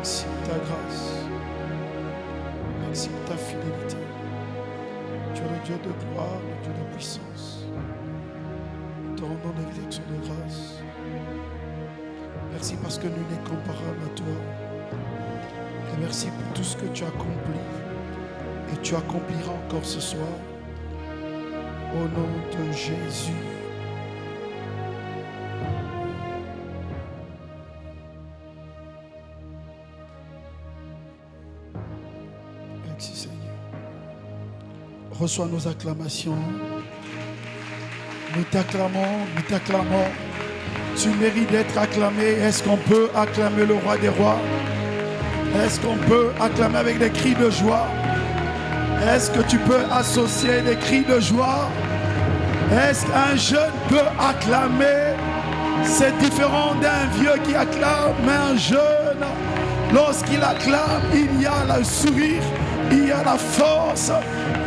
Merci pour ta grâce. Merci pour ta fidélité. Tu es le Dieu de gloire, le Dieu de puissance. Nous te rendons des actions de grâce. Merci parce que nous n'est comparable à toi. Et merci pour tout ce que tu as accompli. Et tu accompliras encore ce soir. Au nom de Jésus. Merci Seigneur. Reçois nos acclamations. Nous t'acclamons, nous t'acclamons. Tu mérites d'être acclamé. Est-ce qu'on peut acclamer le roi des rois? Est-ce qu'on peut acclamer avec des cris de joie? Est-ce que tu peux associer des cris de joie? Est-ce qu'un jeune peut acclamer? C'est différent d'un vieux qui acclame, mais un jeune, lorsqu'il acclame, il y a le sourire, il y a la force,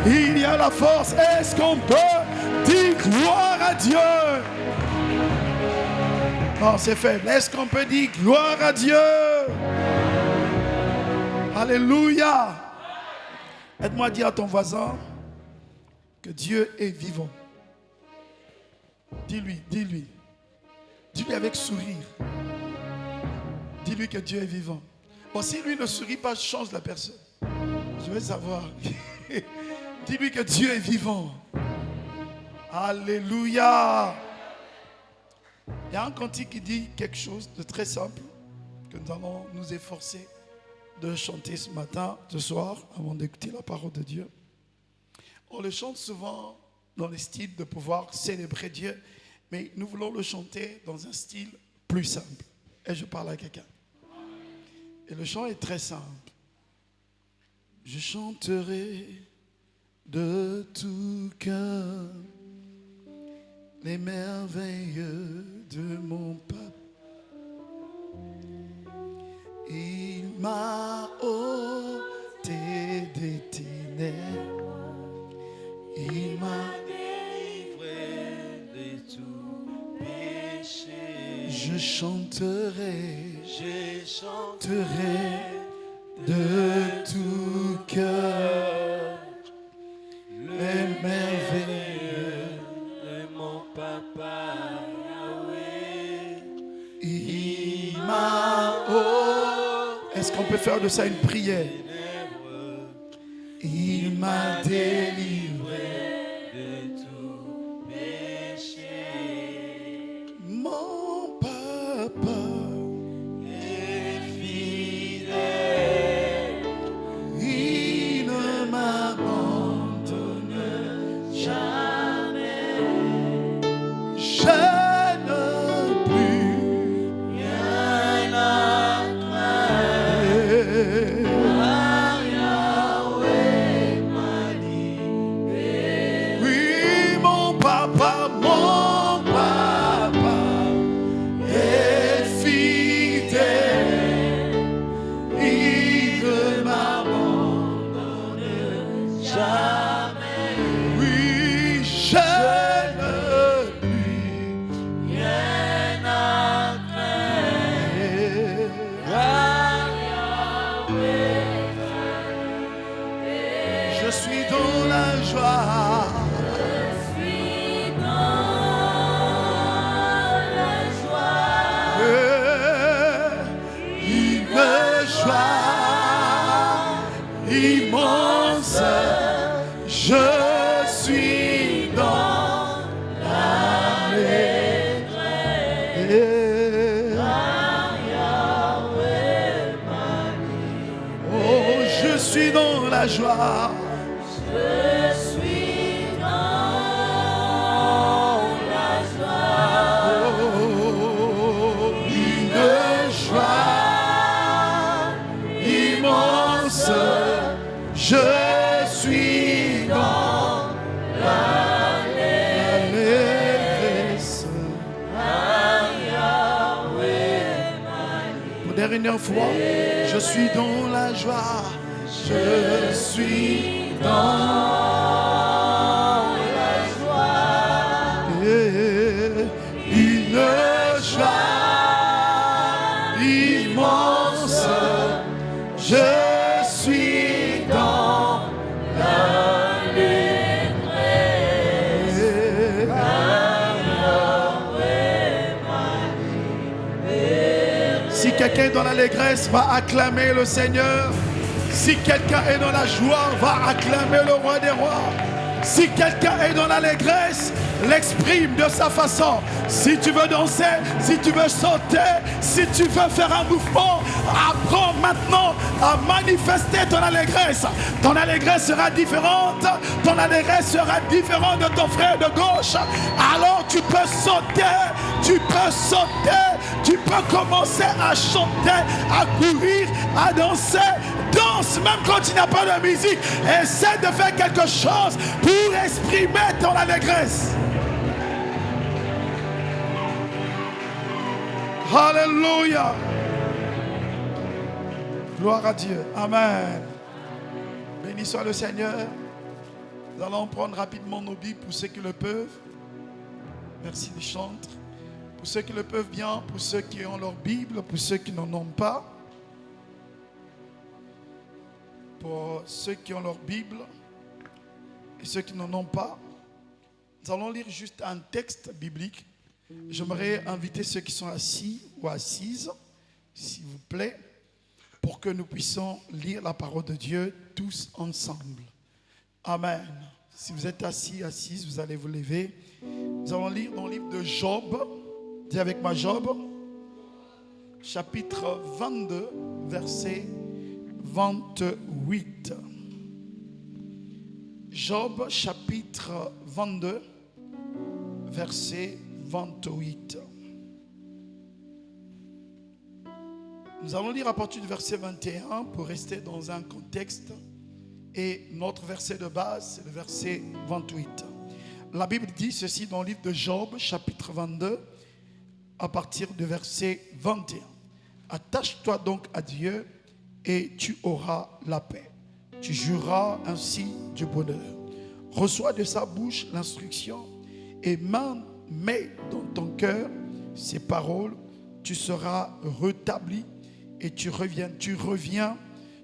il y a la force. Est-ce qu'on peut dire gloire à Dieu? Non, c'est faible. Est-ce qu'on peut dire gloire à Dieu? Alléluia. Aide-moi à dire à ton voisin que Dieu est vivant. Dis-lui, dis-lui. Dis-lui avec sourire. Dis-lui que Dieu est vivant. Bon, si lui ne sourit pas, change la personne. Je veux savoir. Dis-lui que Dieu est vivant. Alléluia. Il y a un cantique qui dit quelque chose de très simple que nous allons nous efforcer de chanter ce matin, ce soir, avant d'écouter la parole de Dieu. On le chante souvent dans le style de pouvoir célébrer Dieu, mais nous voulons le chanter dans un style plus simple. Et je parle à quelqu'un. Et le chant est très simple. Je chanterai de tout cœur les merveilles de mon Papa. Il m'a ôté des ténèbres. Il m'a délivré de tout péché. Je chanterai de tout cœur les merveilles de mon Papa Yahweh. Il m'a ôté. Est-ce qu'on peut faire de ça une prière? Il m'a délivré de tout péché. mon Papa. Et fidèle, Il ne m'abandonne jamais Je ne plus rien à craindre. car Yahweh m'a libéré. oui, mon papa est fidèle. Il ne m'abandonne Jamais oui, je ne plus rien à craindre. Car Yahweh Je suis dans la joie. suis dans la joie. Une joie immense. Je suis dans l'allégresse. Oh, je suis dans la joie. Je suis dans la joie. Oh, une joie immense. Je suis dans l'allégresse. Pour la dernière fois, je suis dans la joie. Je suis dans La joie. une joie immense. Je suis dans Si quelqu'un est dans l'allégresse, va acclamer le Seigneur. Si quelqu'un est dans la joie, va acclamer le roi des rois. Si quelqu'un est dans l'allégresse, l'exprime de sa façon. Si tu veux danser, si tu veux sauter, si tu veux faire un mouvement, apprends maintenant à manifester ton allégresse. Ton allégresse sera différente. Ton allégresse sera différente de ton frère de gauche. Alors tu peux sauter, tu peux sauter, tu peux commencer à chanter, à courir, à danser. Danse même quand tu n'as pas de musique. Essaie de faire quelque chose pour exprimer ton allégresse. Alléluia. Gloire à Dieu. Amen. Béni soit le Seigneur. Nous allons prendre rapidement nos Bibles pour ceux qui le peuvent. Merci les chantres. Pour ceux qui le peuvent bien, pour ceux qui ont leur Bible, pour ceux qui n'en ont pas. Pour ceux qui ont leur Bible et ceux qui n'en ont pas, nous allons lire juste un texte biblique. J'aimerais inviter ceux qui sont assis ou assises, s'il vous plaît, pour que nous puissions lire la parole de Dieu tous ensemble. Amen. Si vous êtes assis, assises, vous allez vous lever. Nous allons lire dans le livre de Job. Dis avec moi Job, chapitre 22, verset 28. Job chapitre 22 verset 28. Nous allons lire à partir du verset 21 pour rester dans un contexte. Et notre verset de base, c'est le verset 28. La Bible dit ceci dans le livre de Job chapitre 22 à partir du verset 21. Attache-toi donc à Dieu et tu auras la paix. Tu jureras ainsi du bonheur. Reçois de sa bouche l'instruction et mets dans ton cœur ces paroles. Tu seras rétabli et tu reviens.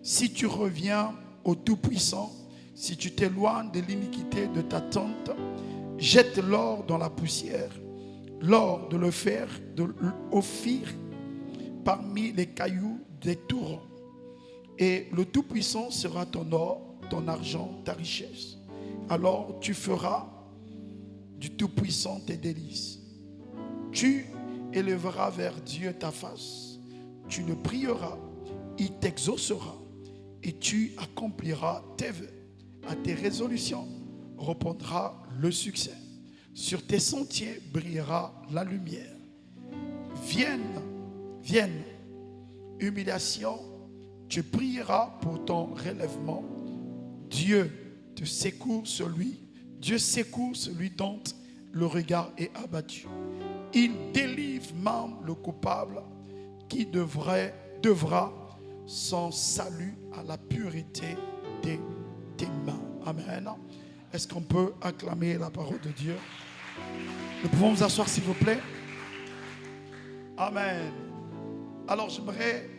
Si tu reviens au Tout-Puissant, si tu t'éloignes de l'iniquité de ta tente, jette l'or dans la poussière, l'or de l'Ophir parmi les cailloux des torrents. Et le Tout-Puissant sera ton or, ton argent, ta richesse. Alors tu feras du Tout-Puissant tes délices. Tu élèveras vers Dieu ta face. Tu le prieras, il t'exaucera et tu accompliras tes vœux. À tes résolutions répondra le succès. Sur tes sentiers brillera la lumière. Vienne, humiliation. Tu prieras pour ton relèvement. Dieu secourt celui dont le regard est abattu. Il délivre même le coupable qui devra son salut à la pureté de tes mains. Amen. Est-ce qu'on peut acclamer la parole de Dieu? Nous pouvons vous asseoir s'il vous plaît. Amen. Alors j'aimerais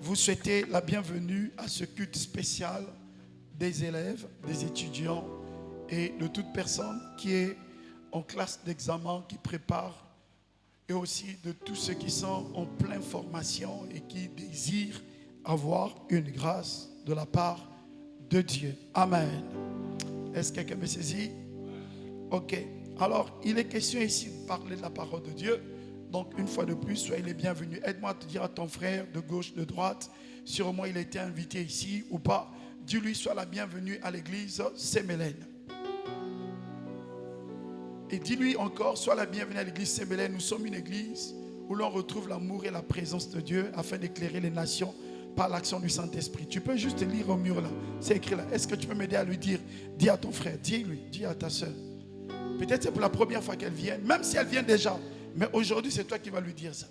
vous souhaiter la bienvenue à ce culte spécial des élèves, des étudiants et de toute personne qui est en classe d'examen, qui prépare, et aussi de tous ceux qui sont en pleine formation et qui désirent avoir une grâce de la part de Dieu. Amen. Est-ce que quelqu'un me saisit? Ok. Alors, il est question ici de parler de la parole de Dieu. Donc, une fois de plus, soyez les bienvenus. Aide-moi à te dire à ton frère de gauche, de droite, sûrement il a été invité ici ou pas. Dis-lui, sois la bienvenue à l'église Saint-Mélène. Et dis-lui encore, sois la bienvenue à l'église Saint-Mélène. Nous sommes une église où l'on retrouve l'amour et la présence de Dieu afin d'éclairer les nations par l'action du Saint-Esprit. Tu peux juste lire au mur là. C'est écrit là. Est-ce que tu peux m'aider à lui dire? Dis à ton frère, dis-lui, dis à ta soeur. Peut-être c'est pour la première fois qu'elle vient, même si elle vient déjà. Mais aujourd'hui, c'est toi qui vas lui dire ça.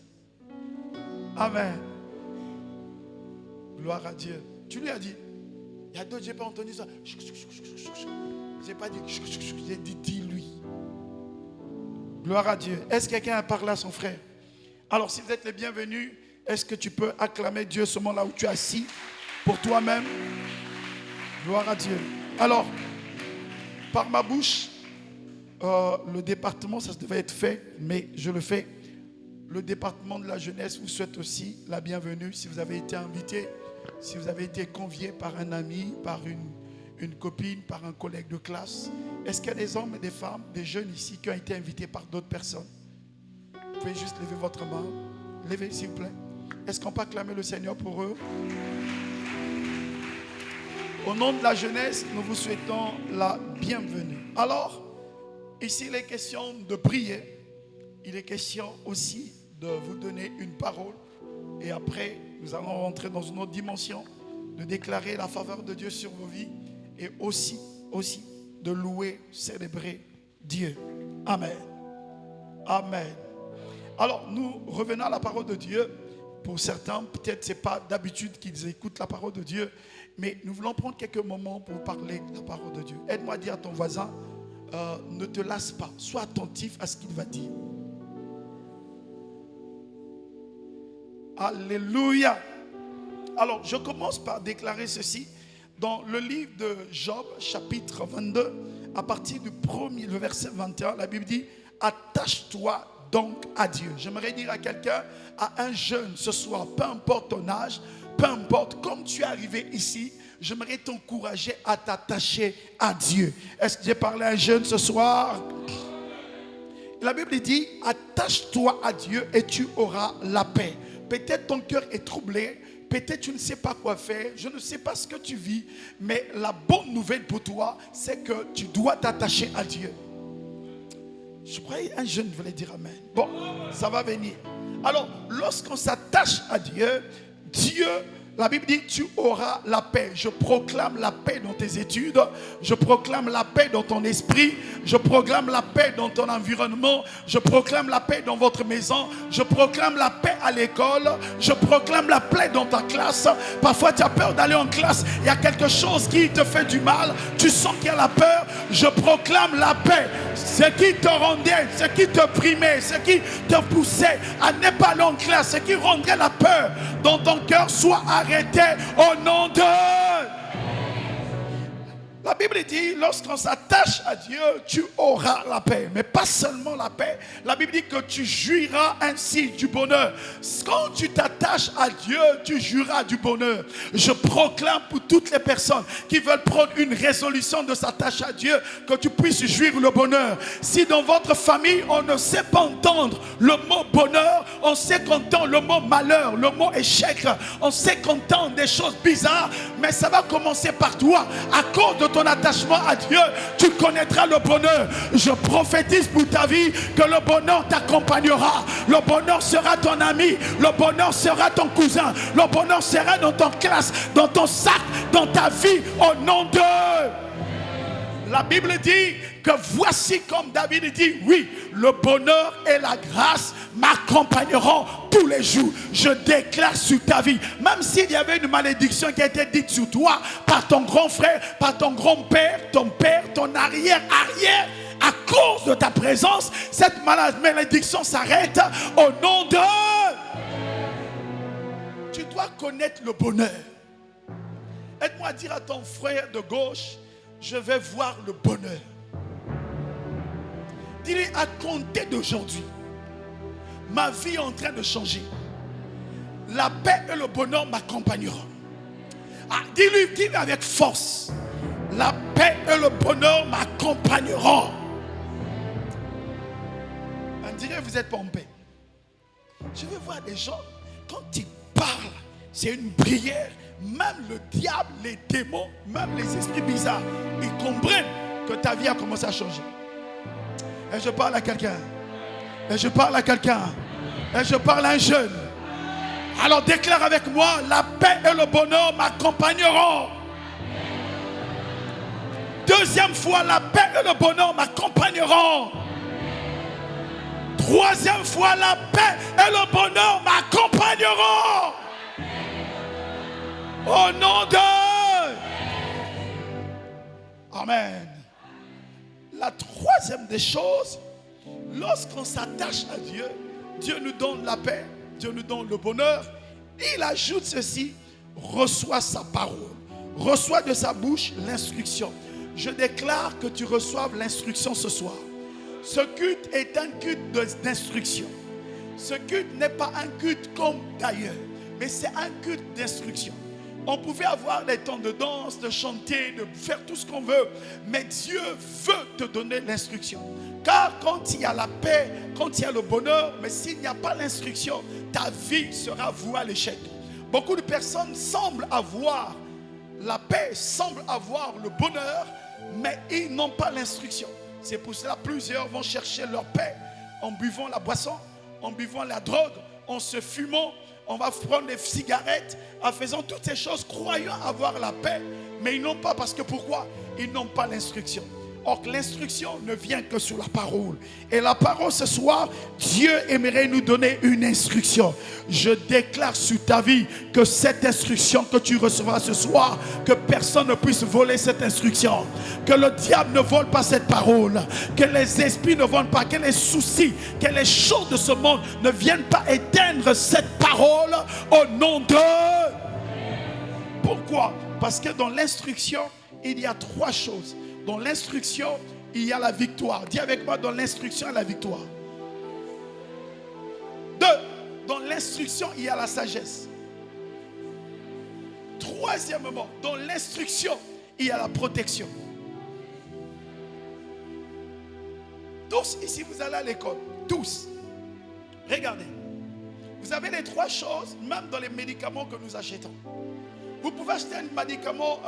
Amen. Gloire à Dieu. Tu lui as dit. Il y a d'autres, je n'ai pas entendu ça. Je n'ai pas dit. J'ai dit, dis-lui. Gloire à Dieu. Est-ce que quelqu'un a parlé à son frère? Alors, si vous êtes les bienvenus, est-ce que tu peux acclamer Dieu seulement là où tu es assis? pour toi-même. Gloire à Dieu. Alors, par ma bouche, le département, ça devait être fait, mais je le fais. Le département de la jeunesse vous souhaite aussi la bienvenue. Si vous avez été invité, si vous avez été convié par un ami, par une copine, par un collègue de classe. Est-ce qu'il y a des hommes et des femmes, des jeunes ici qui ont été invités par d'autres personnes? Vous pouvez juste lever votre main. Levez s'il vous plaît. Est-ce qu'on peut acclamer le Seigneur pour eux? Au nom de la jeunesse, nous vous souhaitons la bienvenue. Alors, ici il est question de prier. Il est question aussi de vous donner une parole. Et après, nous allons rentrer dans une autre dimension, de déclarer la faveur de Dieu sur vos vies. Et aussi de louer, célébrer Dieu. Amen. Amen. Alors, nous revenons à la parole de Dieu. Pour certains, peut-être ce n'est pas d'habitude qu'ils écoutent la parole de Dieu, mais nous voulons prendre quelques moments pour parler de la parole de Dieu. Aide-moi à dire à ton voisin, ne te lasse pas, sois attentif à ce qu'il va dire. Alléluia. Alors, je commence par déclarer ceci. Dans le livre de Job, chapitre 22, à partir du premier, le verset 21, la Bible dit, attache-toi donc à Dieu. J'aimerais dire à quelqu'un, à un jeune ce soir, peu importe ton âge, peu importe, comme tu es arrivé ici, j'aimerais t'encourager à t'attacher à Dieu. Est-ce que j'ai parlé à un jeune ce soir? La Bible dit, attache-toi à Dieu et tu auras la paix. Peut-être ton cœur est troublé, peut-être tu ne sais pas quoi faire, je ne sais pas ce que tu vis, mais la bonne nouvelle pour toi, c'est que tu dois t'attacher à Dieu. Je croyais un jeune voulait dire amen. Bon, ça va venir. Alors, lorsqu'on s'attache à Dieu, Dieu, la Bible dit, tu auras la paix. Je proclame la paix dans tes études. Je proclame la paix dans ton esprit. Je proclame la paix dans ton environnement. Je proclame la paix dans votre maison. Je proclame la paix à l'école. Je proclame la paix dans ta classe. Parfois, tu as peur d'aller en classe. Il y a quelque chose qui te fait du mal. Tu sens qu'il y a la peur. Je proclame la paix. Ce qui te rendait, ce qui te primait, ce qui te poussait à ne pas aller en classe, ce qui rendrait la peur dans ton cœur, soit arrêté au nom de... La Bible dit, lorsqu'on s'attache à Dieu, tu auras la paix. Mais pas seulement la paix. La Bible dit que tu jouiras ainsi du bonheur. Quand tu t'attaches à Dieu, tu jouiras du bonheur. Je proclame pour toutes les personnes qui veulent prendre une résolution de s'attacher à Dieu, que tu puisses jouir le bonheur. Si dans votre famille, on ne sait pas entendre le mot bonheur, on sait qu'entendre le mot malheur, le mot échec, on sait qu'entendre des choses bizarres, mais ça va commencer par toi. À cause de ton attachement à Dieu, tu connaîtras le bonheur. Je prophétise pour ta vie que le bonheur t'accompagnera. Le bonheur sera ton ami. Le bonheur sera ton cousin. Le bonheur sera dans ton classe, dans ton sac, dans ta vie, au nom de... La Bible dit que voici comme David dit, oui, le bonheur et la grâce m'accompagneront tous les jours. Je déclare sur ta vie, même s'il y avait une malédiction qui a été dite sur toi par ton grand frère, par ton grand-père, ton père, ton arrière-arrière, à cause de ta présence, cette malédiction s'arrête au nom de... Tu dois connaître le bonheur. Aide-moi à dire à ton frère de gauche, je vais voir le bonheur. Dis-lui, à compter d'aujourd'hui, ma vie est en train de changer. La paix et le bonheur m'accompagneront. Ah, dis-lui avec force, la paix et le bonheur m'accompagneront. On dirait que vous êtes pompé. Je veux voir des gens, quand ils parlent, c'est une prière. Même le diable, les démons, même les esprits bizarres, ils comprennent que ta vie a commencé à changer. Et je parle à quelqu'un. Et je parle à quelqu'un. Et je parle à un jeune. Alors déclare avec moi, la paix et le bonheur m'accompagneront. Deuxième fois, la paix et le bonheur m'accompagneront. Troisième fois, la paix et le bonheur m'accompagneront. Au nom de... Amen. La troisième des choses, lorsqu'on s'attache à Dieu, Dieu nous donne la paix, Dieu nous donne le bonheur. Il ajoute ceci, reçois sa parole. Reçois de sa bouche l'instruction. Je déclare que tu reçoives l'instruction ce soir. Ce culte est un culte d'instruction. Ce culte n'est pas un culte comme d'ailleurs, mais c'est un culte d'instruction. On pouvait avoir des temps de danse, de chanter, de faire tout ce qu'on veut, mais Dieu veut te donner l'instruction. Car quand il y a la paix, quand il y a le bonheur, mais s'il n'y a pas l'instruction, ta vie sera vouée à l'échec. Beaucoup de personnes semblent avoir la paix, semblent avoir le bonheur, mais ils n'ont pas l'instruction. C'est pour cela que plusieurs vont chercher leur paix en buvant la boisson, en buvant la drogue, en se fumant. On va prendre des cigarettes, en faisant toutes ces choses, croyant avoir la paix, mais ils n'ont pas, parce que pourquoi? Ils n'ont pas l'instruction. Or, l'instruction ne vient que sur la parole. Et la parole ce soir, Dieu aimerait nous donner une instruction. Je déclare sur ta vie que cette instruction que tu recevras ce soir, que personne ne puisse voler cette instruction. Que le diable ne vole pas cette parole. Que les esprits ne volent pas. Que les soucis, que les choses de ce monde ne viennent pas éteindre cette parole au nom de... Pourquoi? Parce que dans l'instruction, il y a 3 choses. Dans l'instruction, il y a la victoire. Dis avec moi, dans l'instruction, il y a la victoire. 2, dans l'instruction, il y a la sagesse. 3e, dans l'instruction, il y a la protection. Tous ici, vous allez à l'école. Tous. Regardez. Vous avez les 3 choses, même dans les médicaments que nous achetons. Vous pouvez acheter un médicament,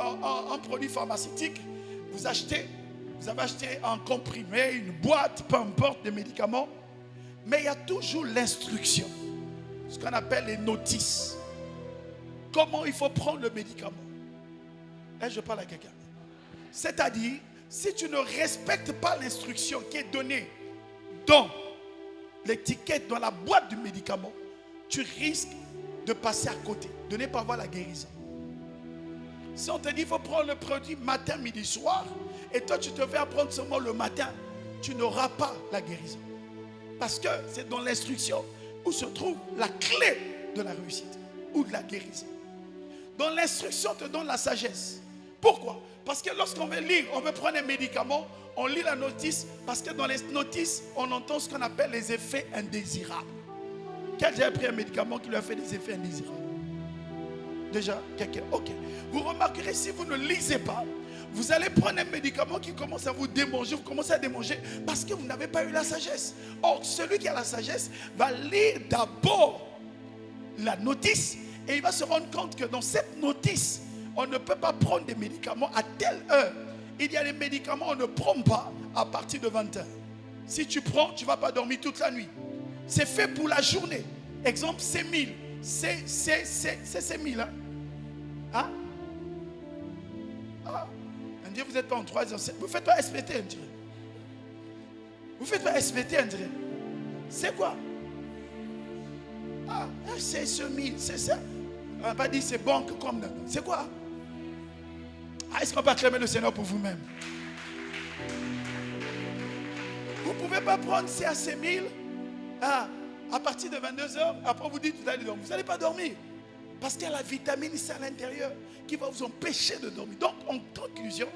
un produit pharmaceutique. Vous avez acheté un comprimé, une boîte, peu importe, des médicaments. Mais il y a toujours l'instruction. Ce qu'on appelle les notices. Comment il faut prendre le médicament. Et je parle à quelqu'un. C'est-à-dire, si tu ne respectes pas l'instruction qui est donnée dans l'étiquette, dans la boîte du médicament, tu risques de passer à côté, de ne pas avoir la guérison. Si on te dit qu'il faut prendre le produit matin, midi, soir, et toi tu te fais apprendre seulement le matin, tu n'auras pas la guérison. Parce que c'est dans l'instruction où se trouve la clé de la réussite ou de la guérison. Dans l'instruction, on te donne la sagesse. Pourquoi? Parce que lorsqu'on veut lire, on veut prendre un médicament, on lit la notice, parce que dans les notices, on entend ce qu'on appelle les effets indésirables. Qui a déjà pris un médicament qui lui a fait des effets indésirables? Déjà, quelqu'un? Ok. Vous remarquerez, si vous ne lisez pas, vous allez prendre un médicament qui commence à vous démanger, vous commencez à démanger parce que vous n'avez pas eu la sagesse. Or, celui qui a la sagesse va lire d'abord la notice et il va se rendre compte que dans cette notice, on ne peut pas prendre des médicaments à telle heure. Il y a des médicaments qu'on ne prend pas à partir de 20h. Si tu prends, tu ne vas pas dormir toute la nuit. C'est fait pour la journée. Exemple, c'est 1000. C'est 1000. Hein? Hein? Ah. On dirait vous n'êtes pas en 3h. Vous faites pas SVT, on dirait. Vous faites pas SVT, on dirait. C'est quoi? Ah, c'est ce 1000, c'est ça. On va pas dire c'est banque comme non. C'est quoi? Ah, est-ce qu'on peut acclamer le Seigneur pour vous-même? Vous ne pouvez pas prendre CAC 1000 à partir de 22h. Après vous dites vous allez dormir. Vous n'allez pas dormir. Parce qu'il y a la vitamine C à l'intérieur qui va vous empêcher de dormir. Donc en conclusion,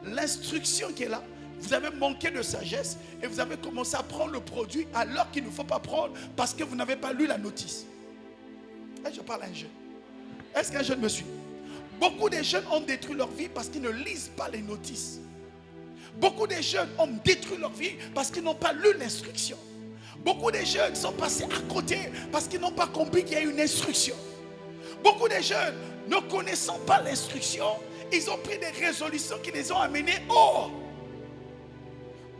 l'instruction qui est là, vous avez manqué de sagesse et vous avez commencé à prendre le produit alors qu'il ne faut pas prendre parce que vous n'avez pas lu la notice. Et je parle à un jeune. Est-ce qu'un jeune me suit? Beaucoup de jeunes ont détruit leur vie parce qu'ils ne lisent pas les notices. Beaucoup de jeunes ont détruit leur vie parce qu'ils n'ont pas lu l'instruction. Beaucoup de jeunes sont passés à côté parce qu'ils n'ont pas compris qu'il y a une instruction. Beaucoup de jeunes, ne connaissant pas l'instruction, ils ont pris des résolutions qui les ont amenés hors.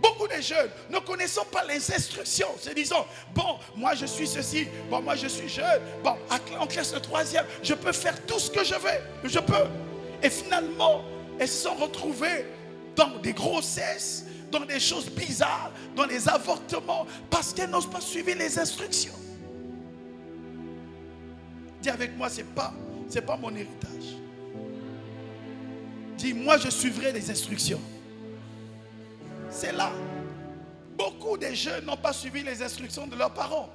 Beaucoup de jeunes, ne connaissant pas les instructions, se disant, bon, moi je suis ceci, bon, moi je suis jeune, bon, en classe 3e, je peux faire tout ce que je veux, je peux. Et finalement, elles se sont retrouvées dans des grossesses, dans des choses bizarres, dans les avortements, parce qu'elles n'ont pas suivi les instructions. Dis avec moi, c'est pas mon héritage. Dis, moi je suivrai les instructions. C'est là. Beaucoup de jeunes n'ont pas suivi les instructions de leurs parents.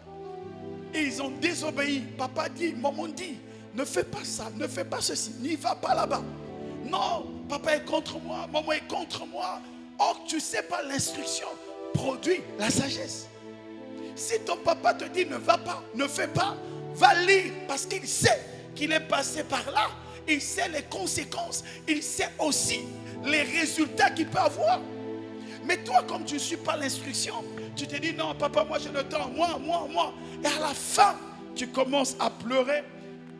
Et ils ont désobéi. Papa dit, maman dit, ne fais pas ça, ne fais pas ceci, n'y va pas là-bas. Non, papa est contre moi, maman est contre moi. Or, tu ne sais pas, l'instruction produit la sagesse. Si ton papa te dit ne va pas, ne fais pas, va lire parce qu'il sait qu'il est passé par là. Il sait les conséquences, il sait aussi les résultats qu'il peut avoir. Mais toi, comme tu ne suis pas l'instruction, tu te dis non, papa, moi j'ai le temps, moi. Et à la fin, tu commences à pleurer,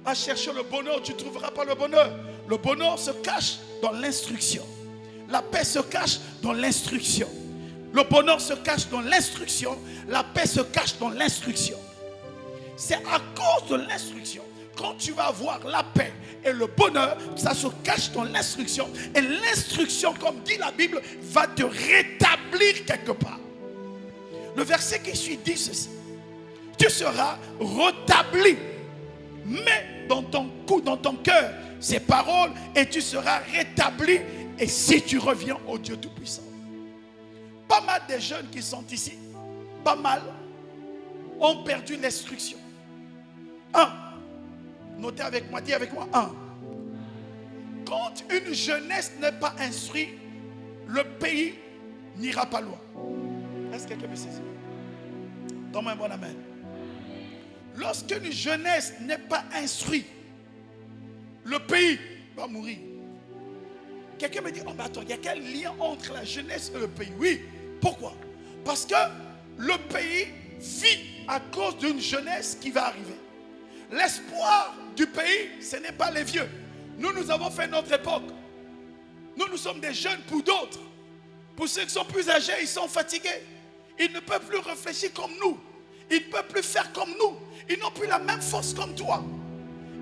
à chercher le bonheur, tu ne trouveras pas le bonheur. Le bonheur se cache dans l'instruction. La paix se cache dans l'instruction. Le bonheur se cache dans l'instruction. La paix se cache dans l'instruction. C'est à cause de l'instruction. Quand tu vas avoir la paix et le bonheur, ça se cache dans l'instruction. Et l'instruction, comme dit la Bible, va te rétablir quelque part. Le verset qui suit dit ceci. Tu seras rétabli. Mets dans ton cœur ces paroles et tu seras rétabli. Et si tu reviens au Dieu Tout-Puissant. Pas mal de jeunes qui sont ici, pas mal, ont perdu l'instruction. Notez avec moi, dis avec moi, quand une jeunesse n'est pas instruite, le pays n'ira pas loin. Est-ce que quelqu'un me saisit? Donne-moi un bon amen. Lorsqu'une jeunesse n'est pas instruite, le pays va mourir. Quelqu'un me dit, oh mais attends, il y a quel lien entre la jeunesse et le pays? Oui, pourquoi? Parce que le pays vit à cause d'une jeunesse qui va arriver. L'espoir du pays, ce n'est pas les vieux. Nous avons fait notre époque. Nous sommes des jeunes pour d'autres. Pour ceux qui sont plus âgés, ils sont fatigués. Ils ne peuvent plus réfléchir comme nous. Ils ne peuvent plus faire comme nous. Ils n'ont plus la même force comme toi.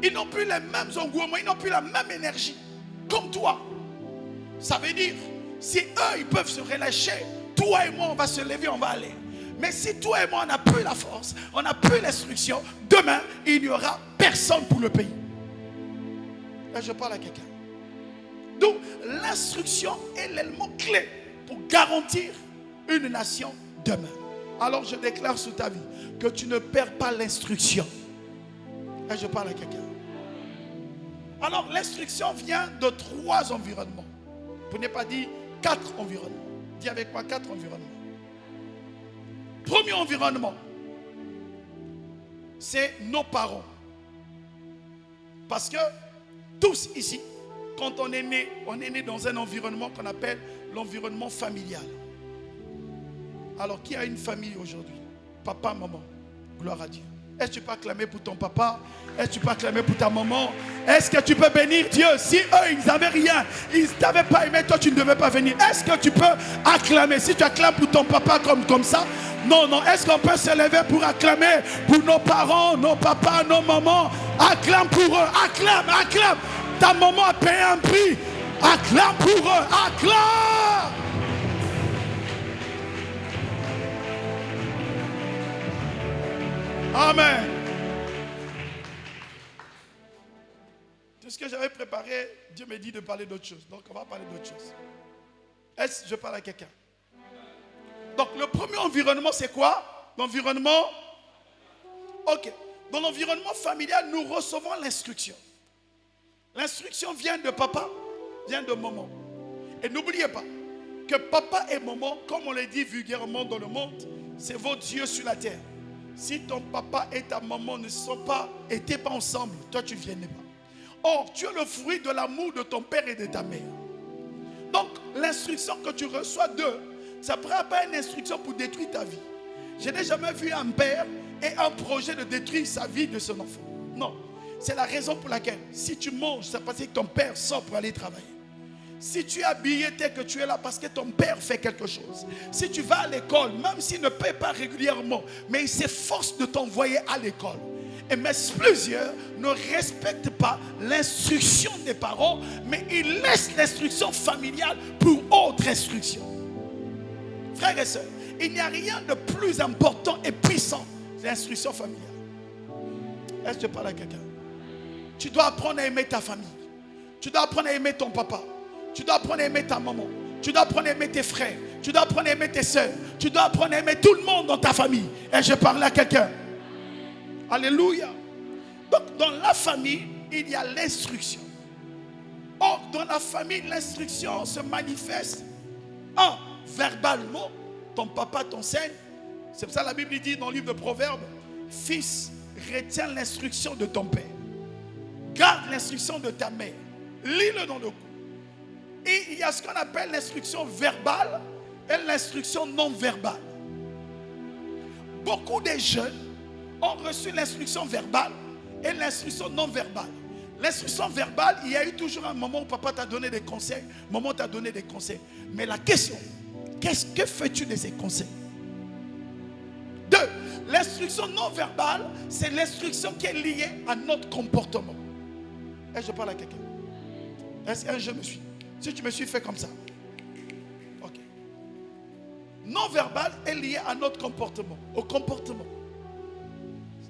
Ils n'ont plus les mêmes engouements. Ils n'ont plus la même énergie comme toi. Ça veut dire, si eux, ils peuvent se relâcher, toi et moi, on va se lever, on va aller. Mais si toi et moi, on n'a plus la force, on n'a plus l'instruction, demain, il n'y aura personne pour le pays. Là, je parle à quelqu'un. Donc, l'instruction est l'élément clé pour garantir une nation demain. Alors, je déclare sur ta vie que tu ne perds pas l'instruction. Là, je parle à quelqu'un. Alors, l'instruction vient de 3 environnements. Pour ne pas dire 4 environnements. Dis avec moi 4 environnements. Premier environnement, c'est nos parents. Parce que tous ici, quand on est né dans un environnement qu'on appelle l'environnement familial. Alors, qui a une famille aujourd'hui? Papa, maman, gloire à Dieu. Est-ce que tu peux acclamer pour ton papa? Est-ce que tu peux acclamer pour ta maman? Est-ce que tu peux bénir Dieu? Si eux, ils n'avaient rien, ils ne t'avaient pas aimé, toi, tu ne devais pas venir. Est-ce que tu peux acclamer? Si tu acclames pour ton papa comme ça, non. Est-ce qu'on peut se lever pour acclamer pour nos parents, nos papas, nos mamans? Acclame pour eux, acclame. Ta maman a payé un prix. Acclame pour eux, acclame. Amen. Tout ce que j'avais préparé, Dieu me dit de parler d'autre chose. Donc on va parler d'autre chose. Est-ce que je parle à quelqu'un? Donc le premier environnement, c'est quoi? L'environnement. Ok. Dans l'environnement familial, nous recevons l'instruction. L'instruction vient de papa, vient de maman. Et n'oubliez pas que papa et maman, comme on le dit vulgairement dans le monde, c'est vos dieux sur la terre. Si ton papa et ta maman n'étaient pas ensemble, toi tu ne viendrais pas. Or, tu es le fruit de l'amour de ton père et de ta mère. Donc, l'instruction que tu reçois d'eux, ça ne prend pas une instruction pour détruire ta vie. Je n'ai jamais vu un père et un projet de détruire sa vie de son enfant. Non. C'est la raison pour laquelle, si tu manges, c'est parce que ton père sort pour aller travailler. Si tu es habillé tel que tu es là, parce que ton père fait quelque chose. Si tu vas à l'école, même s'il ne paie pas régulièrement, mais il s'efforce de t'envoyer à l'école. Et mais plusieurs ne respectent pas l'instruction des parents, mais ils laissent l'instruction familiale pour autre instruction. Frères et sœurs, il n'y a rien de plus important et puissant que l'instruction familiale. Est-ce que je parle à quelqu'un? Tu dois apprendre à aimer ta famille. Tu dois apprendre à aimer ton papa. Tu dois apprendre à aimer ta maman. Tu dois apprendre à aimer tes frères. Tu dois apprendre à aimer tes soeurs. Tu dois apprendre à aimer tout le monde dans ta famille. Et je parle à quelqu'un. Alléluia. Donc dans la famille, il y a l'instruction. Or, dans la famille, l'instruction se manifeste verbalement. Ton papa t'enseigne. C'est pour ça que la Bible dit dans le livre de Proverbes, fils, retiens l'instruction de ton père. Garde l'instruction de ta mère. Lis-le dans le cou. Et il y a ce qu'on appelle l'instruction verbale et l'instruction non verbale. Beaucoup de jeunes ont reçu l'instruction verbale et l'instruction non verbale. L'instruction verbale, il y a eu toujours un moment où papa t'a donné des conseils, maman t'a donné des conseils. Mais la question, que fais-tu de ces conseils? 2. L'instruction non verbale, c'est l'instruction qui est liée à notre comportement. Est-ce que je parle à quelqu'un? Est-ce que je me suis? Si tu me suis, fais comme ça. Ok. Non verbal est lié à notre comportement, au comportement.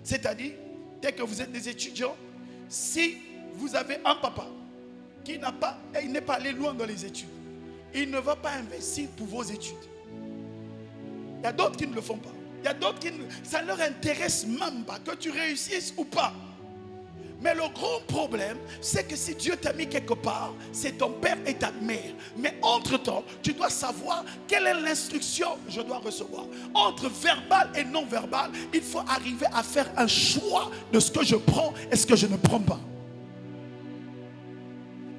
C'est-à-dire, dès que vous êtes des étudiants, si vous avez un papa qui n'est pas allé loin dans les études, il ne va pas investir pour vos études. Il y a d'autres qui ne le font pas. Il y a d'autres ça ne leur intéresse même pas que tu réussisses ou pas. Mais le grand problème, c'est que si Dieu t'a mis quelque part, c'est ton père et ta mère. Mais entre-temps, tu dois savoir quelle est l'instruction que je dois recevoir. Entre verbal et non verbal, il faut arriver à faire un choix de ce que je prends et ce que je ne prends pas.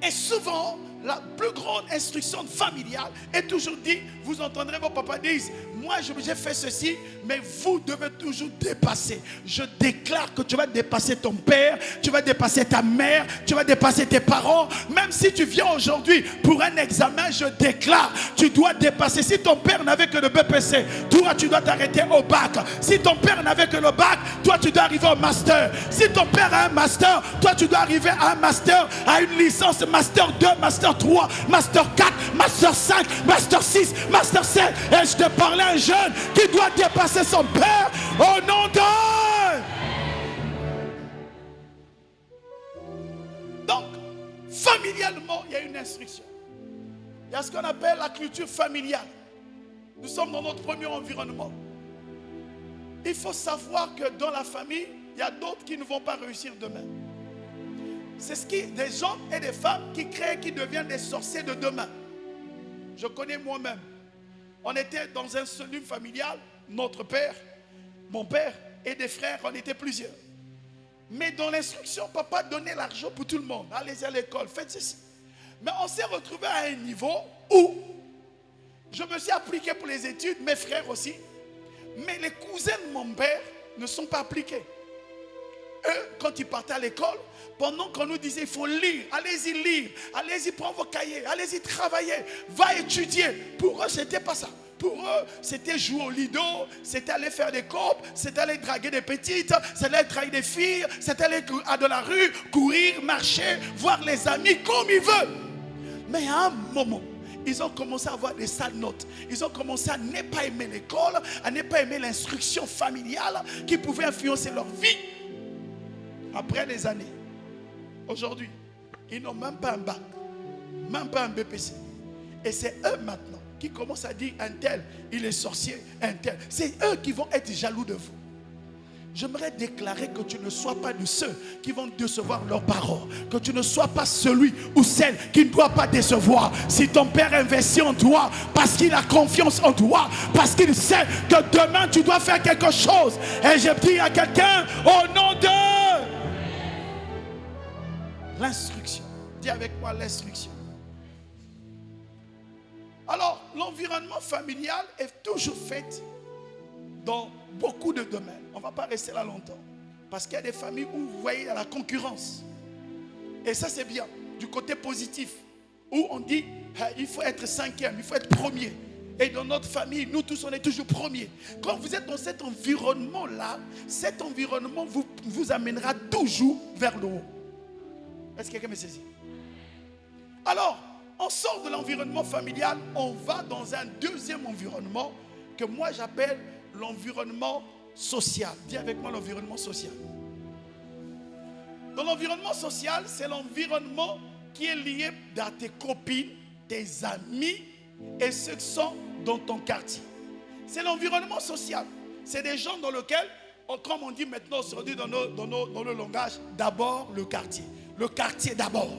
Et souvent, la plus grande instruction familiale est toujours dit, vous entendrez vos papas dire, moi j'ai fait ceci, mais vous devez toujours dépasser. Je déclare que tu vas dépasser ton père, tu vas dépasser ta mère, tu vas dépasser tes parents. Même si tu viens aujourd'hui pour un examen, je déclare, tu dois dépasser. Si ton père n'avait que le BPC, toi tu dois t'arrêter au bac. Si ton père n'avait que le bac, toi tu dois arriver au master. Si ton père a un master, toi tu dois arriver à un master, à une licence, master 2, master 3, master 4, master 5, master 6, master 7. Et je te parlais à un jeune qui doit dépasser son père au nom de... Donc, familialement, il y a une instruction. Il y a ce qu'on appelle la culture familiale. Nous sommes dans notre premier environnement. Il faut savoir que dans la famille, il y a d'autres qui ne vont pas réussir demain. C'est ce qui, des gens et des femmes qui créent, qui deviennent des sorciers de demain. Je connais moi-même. On était dans un cellule familial, notre père, mon père et des frères, on était plusieurs. Mais dans l'instruction, papa donnait l'argent pour tout le monde. Allez à l'école, faites ceci. Mais on s'est retrouvé à un niveau où je me suis appliqué pour les études, mes frères aussi. Mais les cousins de mon père ne sont pas appliqués. Eux, quand ils partaient à l'école, pendant qu'on nous disait il faut lire, allez-y lire, allez-y prendre vos cahiers, allez-y travailler, va étudier. Pour eux, c'était pas ça. Pour eux, c'était jouer au lido, c'était aller faire des copes, c'était aller draguer des petites, c'était aller draguer des filles, c'était aller dans la rue, courir, marcher, voir les amis comme ils veulent. Mais à un moment, ils ont commencé à avoir des sales notes. Ils ont commencé à ne pas aimer l'école, à ne pas aimer l'instruction familiale qui pouvait influencer leur vie. Après des années, aujourd'hui, ils n'ont même pas un bac, même pas un BPC. Et c'est eux maintenant qui commencent à dire un tel, il est sorcier, un tel. C'est eux qui vont être jaloux de vous. J'aimerais déclarer que tu ne sois pas de ceux qui vont décevoir leurs parents. Que tu ne sois pas celui ou celle qui ne doit pas décevoir. Si ton père investit en toi, parce qu'il a confiance en toi, parce qu'il sait que demain tu dois faire quelque chose. Et je dis à quelqu'un, au nom de l'instruction. Dis avec moi l'instruction. Alors, l'environnement familial est toujours fait dans beaucoup de domaines. On ne va pas rester là longtemps. Parce qu'il y a des familles où vous voyez la concurrence. Et ça, c'est bien. Du côté positif. Où on dit, il faut être cinquième, il faut être premier. Et dans notre famille, nous tous, on est toujours premiers. Quand vous êtes dans cet environnement-là, cet environnement vous amènera toujours vers le haut. Est-ce que quelqu'un me saisit? Alors, on sort de l'environnement familial, on va dans un deuxième environnement que moi j'appelle l'environnement social. Dis avec moi l'environnement social. Dans l'environnement social, c'est l'environnement qui est lié à tes copines, tes amis et ceux qui sont dans ton quartier. C'est l'environnement social. C'est des gens dans lesquels, comme on dit maintenant aujourd'hui dans le langage, d'abord le quartier. le quartier d'abord.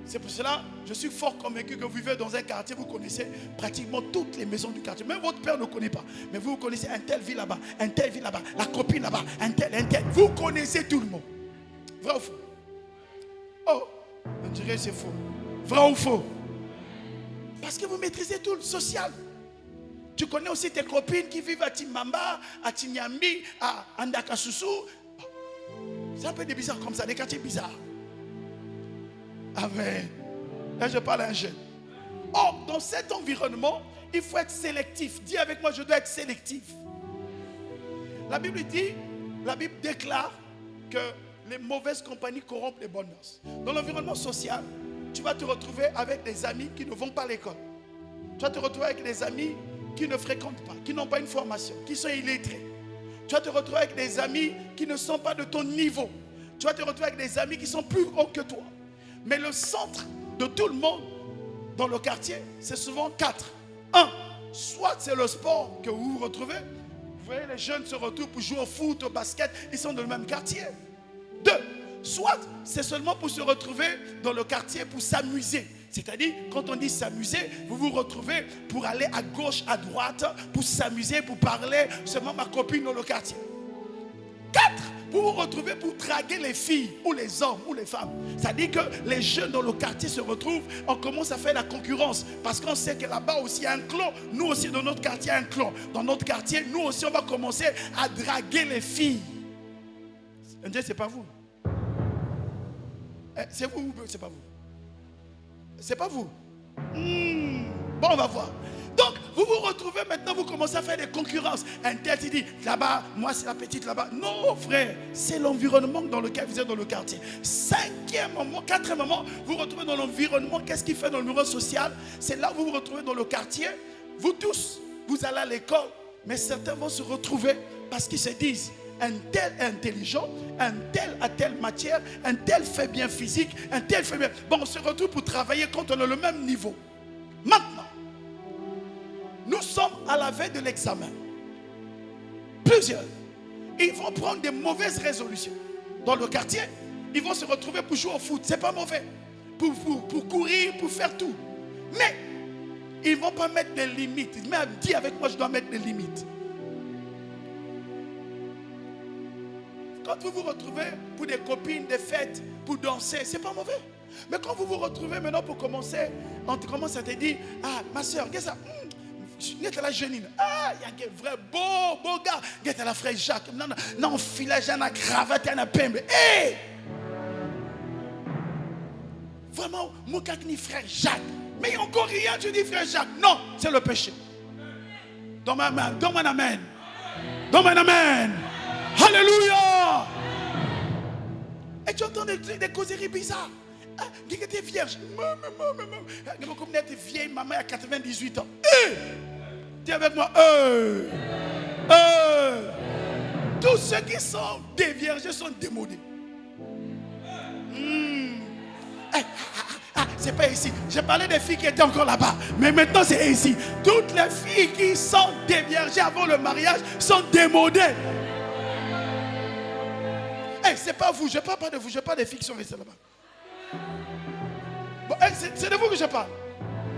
C'est pour cela, je suis fort convaincu que vous vivez dans un quartier, vous connaissez pratiquement toutes les maisons du quartier. Même votre père ne connaît pas. Mais vous connaissez un tel vit là-bas, un tel vit là-bas, la copine là-bas, un tel. Vous connaissez tout le monde. Vrai ou faux? Oh, on dirait que c'est faux. Vrai ou faux? Parce que vous maîtrisez tout le social. Tu connais aussi tes copines qui vivent à Timamba, à Tinyambi, à Andakasusu. C'est un peu des bizarres comme ça, des quartiers bizarres. Amen. Là, je parle à un jeune. Or, dans cet environnement, il faut être sélectif. Dis avec moi, je dois être sélectif. La Bible dit, la Bible déclare que les mauvaises compagnies corrompent les bonnes mœurs. Dans l'environnement social, tu vas te retrouver avec des amis qui ne vont pas à l'école. Tu vas te retrouver avec des amis qui ne fréquentent pas, qui n'ont pas une formation, qui sont illettrés. Tu vas te retrouver avec des amis qui ne sont pas de ton niveau. Tu vas te retrouver avec des amis qui sont plus hauts que toi. Mais le centre de tout le monde dans le quartier, c'est souvent 4. 1, soit c'est le sport que vous vous retrouvez. Vous voyez, les jeunes se retrouvent pour jouer au foot, au basket, ils sont dans le même quartier. 2, soit c'est seulement pour se retrouver dans le quartier pour s'amuser. C'est-à-dire, quand on dit s'amuser, vous vous retrouvez pour aller à gauche, à droite, pour s'amuser, pour parler seulement ma copine dans le quartier. 4, vous vous retrouvez pour draguer les filles, ou les hommes, ou les femmes. C'est-à-dire que les jeunes dans le quartier se retrouvent, on commence à faire la concurrence. Parce qu'on sait que là-bas aussi il y a un clan. Nous aussi dans notre quartier, il y a un clan. Dans notre quartier, nous aussi on va commencer à draguer les filles. On dit, c'est pas vous. C'est vous ou c'est pas vous? C'est pas vous. Bon, on va voir. Donc, vous vous retrouvez maintenant, vous commencez à faire des concurrences. Un tel qui dit, là-bas, moi c'est la petite là-bas. Non, frère, c'est l'environnement dans lequel vous êtes dans le quartier. 5e moment, 4e moment, vous vous retrouvez dans l'environnement. Qu'est-ce qu'il fait dans le milieu social? C'est là où vous vous retrouvez dans le quartier. Vous tous, vous allez à l'école, mais certains vont se retrouver parce qu'ils se disent, un tel est intelligent, un tel a telle matière, un tel fait bien physique, un tel fait bien... Bon, on se retrouve pour travailler quand on a le même niveau. Maintenant, nous sommes à la veille de l'examen. Plusieurs, ils vont prendre des mauvaises résolutions. Dans le quartier, ils vont se retrouver pour jouer au foot. C'est pas mauvais. Pour courir, pour faire tout. Mais, ils ne vont pas mettre des limites. Mais dis avec moi, je dois mettre des limites. Quand vous vous retrouvez pour des copines, des fêtes, pour danser, c'est pas mauvais. Mais quand vous vous retrouvez maintenant pour commencer, on commence à te dire, ah, ma soeur, qu'est-ce que ça? Qu'est-ce la jeunine? Ah, il y a un vrai beau gars. Qu'est-ce la frère Jacques? Non, filage, un cravate, un pembe. Hé! Vraiment, mon ni frère Jacques. Mais il n'y a encore rien, tu dis frère Jacques. Non, c'est le péché. Donne-moi un amen. Donne-moi un amen. Donne-moi un amen. Alléluia! Et tu entends des causeries bizarres. Qui était vierge. Comme tu es vieille, maman a 98 ans. Dis avec moi. Tous ceux qui sont déviergés sont démodés. C'est pas ici. J'ai parlé des filles qui étaient encore là-bas. Mais maintenant c'est ici. Toutes les filles qui sont déviergées avant le mariage sont démodées. C'est pas vous, je ne parle pas de vous, je parle des filles qui sont restées là-bas. Bon, c'est de vous que je parle.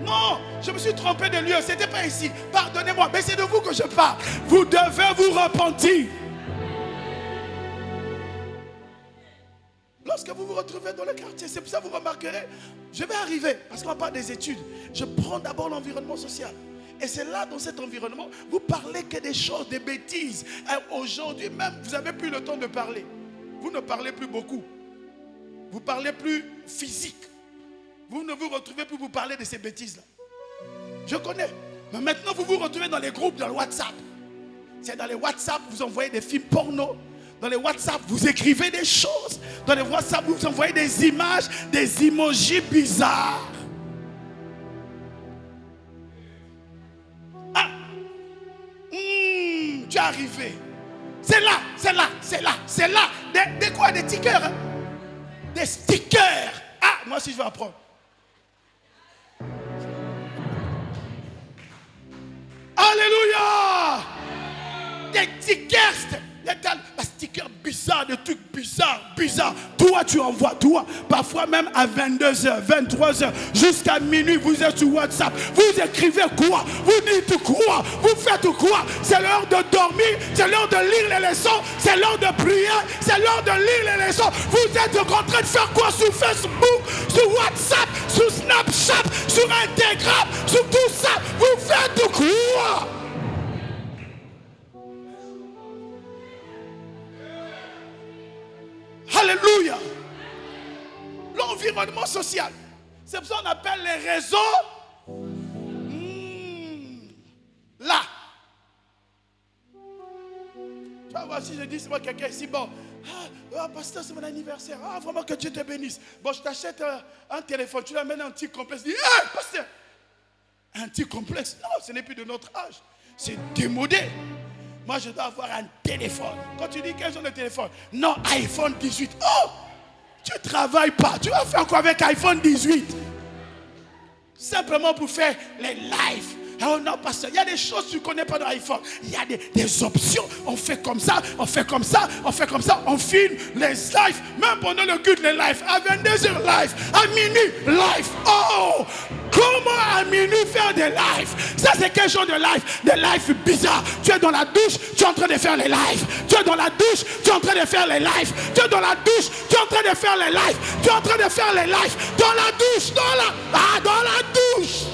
Non, je me suis trompé de lieu, ce n'était pas ici. Pardonnez-moi, mais c'est de vous que je parle. Vous devez vous repentir. Lorsque vous vous retrouvez dans le quartier, c'est pour ça que vous remarquerez, je vais arriver, parce qu'on parle des études. Je prends d'abord l'environnement social. Et c'est là, dans cet environnement, vous parlez que des choses, des bêtises. Aujourd'hui même, vous n'avez plus le temps de parler. Vous ne parlez plus beaucoup. Vous parlez plus physique. Vous ne vous retrouvez plus pour parler de ces bêtises-là. Je connais. Mais maintenant, vous vous retrouvez dans les groupes, dans le WhatsApp. C'est dans les WhatsApp, vous envoyez des films porno. Dans les WhatsApp, vous écrivez des choses. Dans les WhatsApp, vous envoyez des images, des emojis bizarres. Ah! Tu es arrivé. C'est là, c'est là, c'est là, c'est là. Des quoi? Des stickers. Hein? Des stickers. Ah, moi aussi je vais apprendre. Alléluia. Des stickers. Des stickers bizarres, des trucs bizarres. Toi, tu envoies, toi. Parfois même à 22h, 23h, jusqu'à minuit, vous êtes sur WhatsApp. Vous écrivez quoi? Vous dites quoi? Vous faites quoi? C'est l'heure de dormir, c'est l'heure de lire les leçons, c'est l'heure de prier, c'est l'heure de lire les leçons. Vous êtes en train de faire quoi sur Facebook, sur WhatsApp, sur Snapchat, sur Instagram, sur tout ça? Vous faites quoi? Alléluia. L'environnement social. C'est pour ça qu'on appelle les réseaux. Là. Tu vas voir si je dis, c'est moi quelqu'un ici, bon. Pasteur, c'est mon anniversaire. Vraiment que Dieu te bénisse. Bon, je t'achète un téléphone. Tu l'amènes un petit complexe. Tu dis, pasteur. Un petit complexe. Non, ce n'est plus de notre âge. C'est démodé. Moi, je dois avoir un téléphone. Quand tu dis quel genre de téléphone? Non, iPhone 18. Oh, tu ne travailles pas. Tu vas faire quoi avec iPhone 18? Simplement pour faire les lives. Oh non, pasteur, il y a des choses que tu ne connais pas dans l'iPhone. Il y a des options. On fait comme ça, on fait comme ça, on fait comme ça. On filme les lives. Même pendant le culte, les lives. À 22h, live. À minuit, live. Oh, comment à minuit faire des lives? Ça, c'est quel genre de live? Des lives bizarres. Tu es dans la douche, tu es en train de faire les lives. Tu es dans la douche, tu es en train de faire les lives. Tu es dans la douche, tu es en train de faire les lives. Tu es en train de faire les lives. Dans la douche, dans la douche.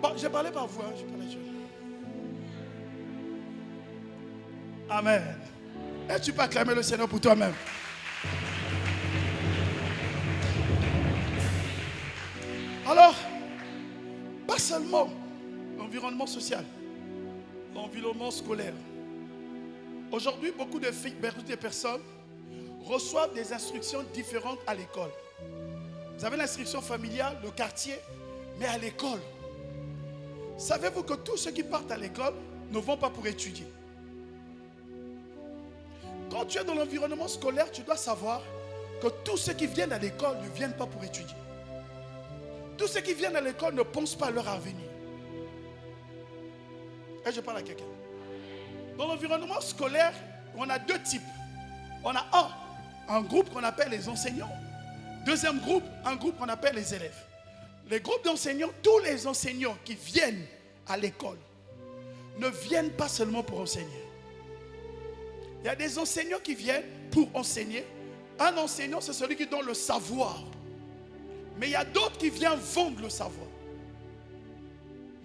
Bon, j'ai parlé par vous, j'ai parlé Dieu. Amen. Et tu peux acclamer le Seigneur pour toi-même. Alors, pas seulement l'environnement social, l'environnement scolaire. Aujourd'hui, beaucoup de filles, beaucoup de personnes reçoivent des instructions différentes à l'école. Vous avez l'instruction familiale, le quartier, mais à l'école. Savez-vous que tous ceux qui partent à l'école ne vont pas pour étudier? Quand tu es dans l'environnement scolaire, tu dois savoir que tous ceux qui viennent à l'école ne viennent pas pour étudier. Tous ceux qui viennent à l'école ne pensent pas à leur avenir. Et je parle à quelqu'un. Dans l'environnement scolaire, on a deux types. On a un groupe qu'on appelle les enseignants. Deuxième groupe, un groupe qu'on appelle les élèves. Les groupes d'enseignants, tous les enseignants qui viennent à l'école ne viennent pas seulement pour enseigner. Il y a des enseignants qui viennent pour enseigner. Un enseignant, c'est celui qui donne le savoir. Mais il y a d'autres qui viennent vendre le savoir.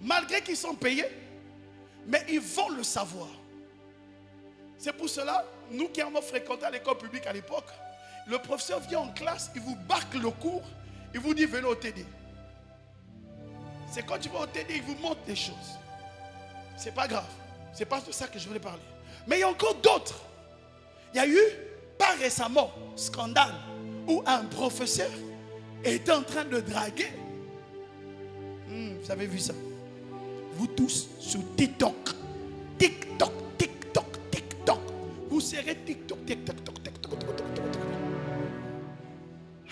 Malgré qu'ils sont payés, mais ils vendent le savoir. C'est pour cela, nous qui avons fréquenté à l'école publique à l'époque, le professeur vient en classe, il vous barque le cours, il vous dit venez au TD. C'est quand tu vas au TD, il vous montre des choses. C'est pas grave. C'est pas de ça que je voulais parler. Mais il y a encore d'autres. Il y a eu, pas récemment, scandale, où un professeur était en train de draguer. Vous avez vu ça? Vous tous sur TikTok. TikTok. Vous serez TikTok.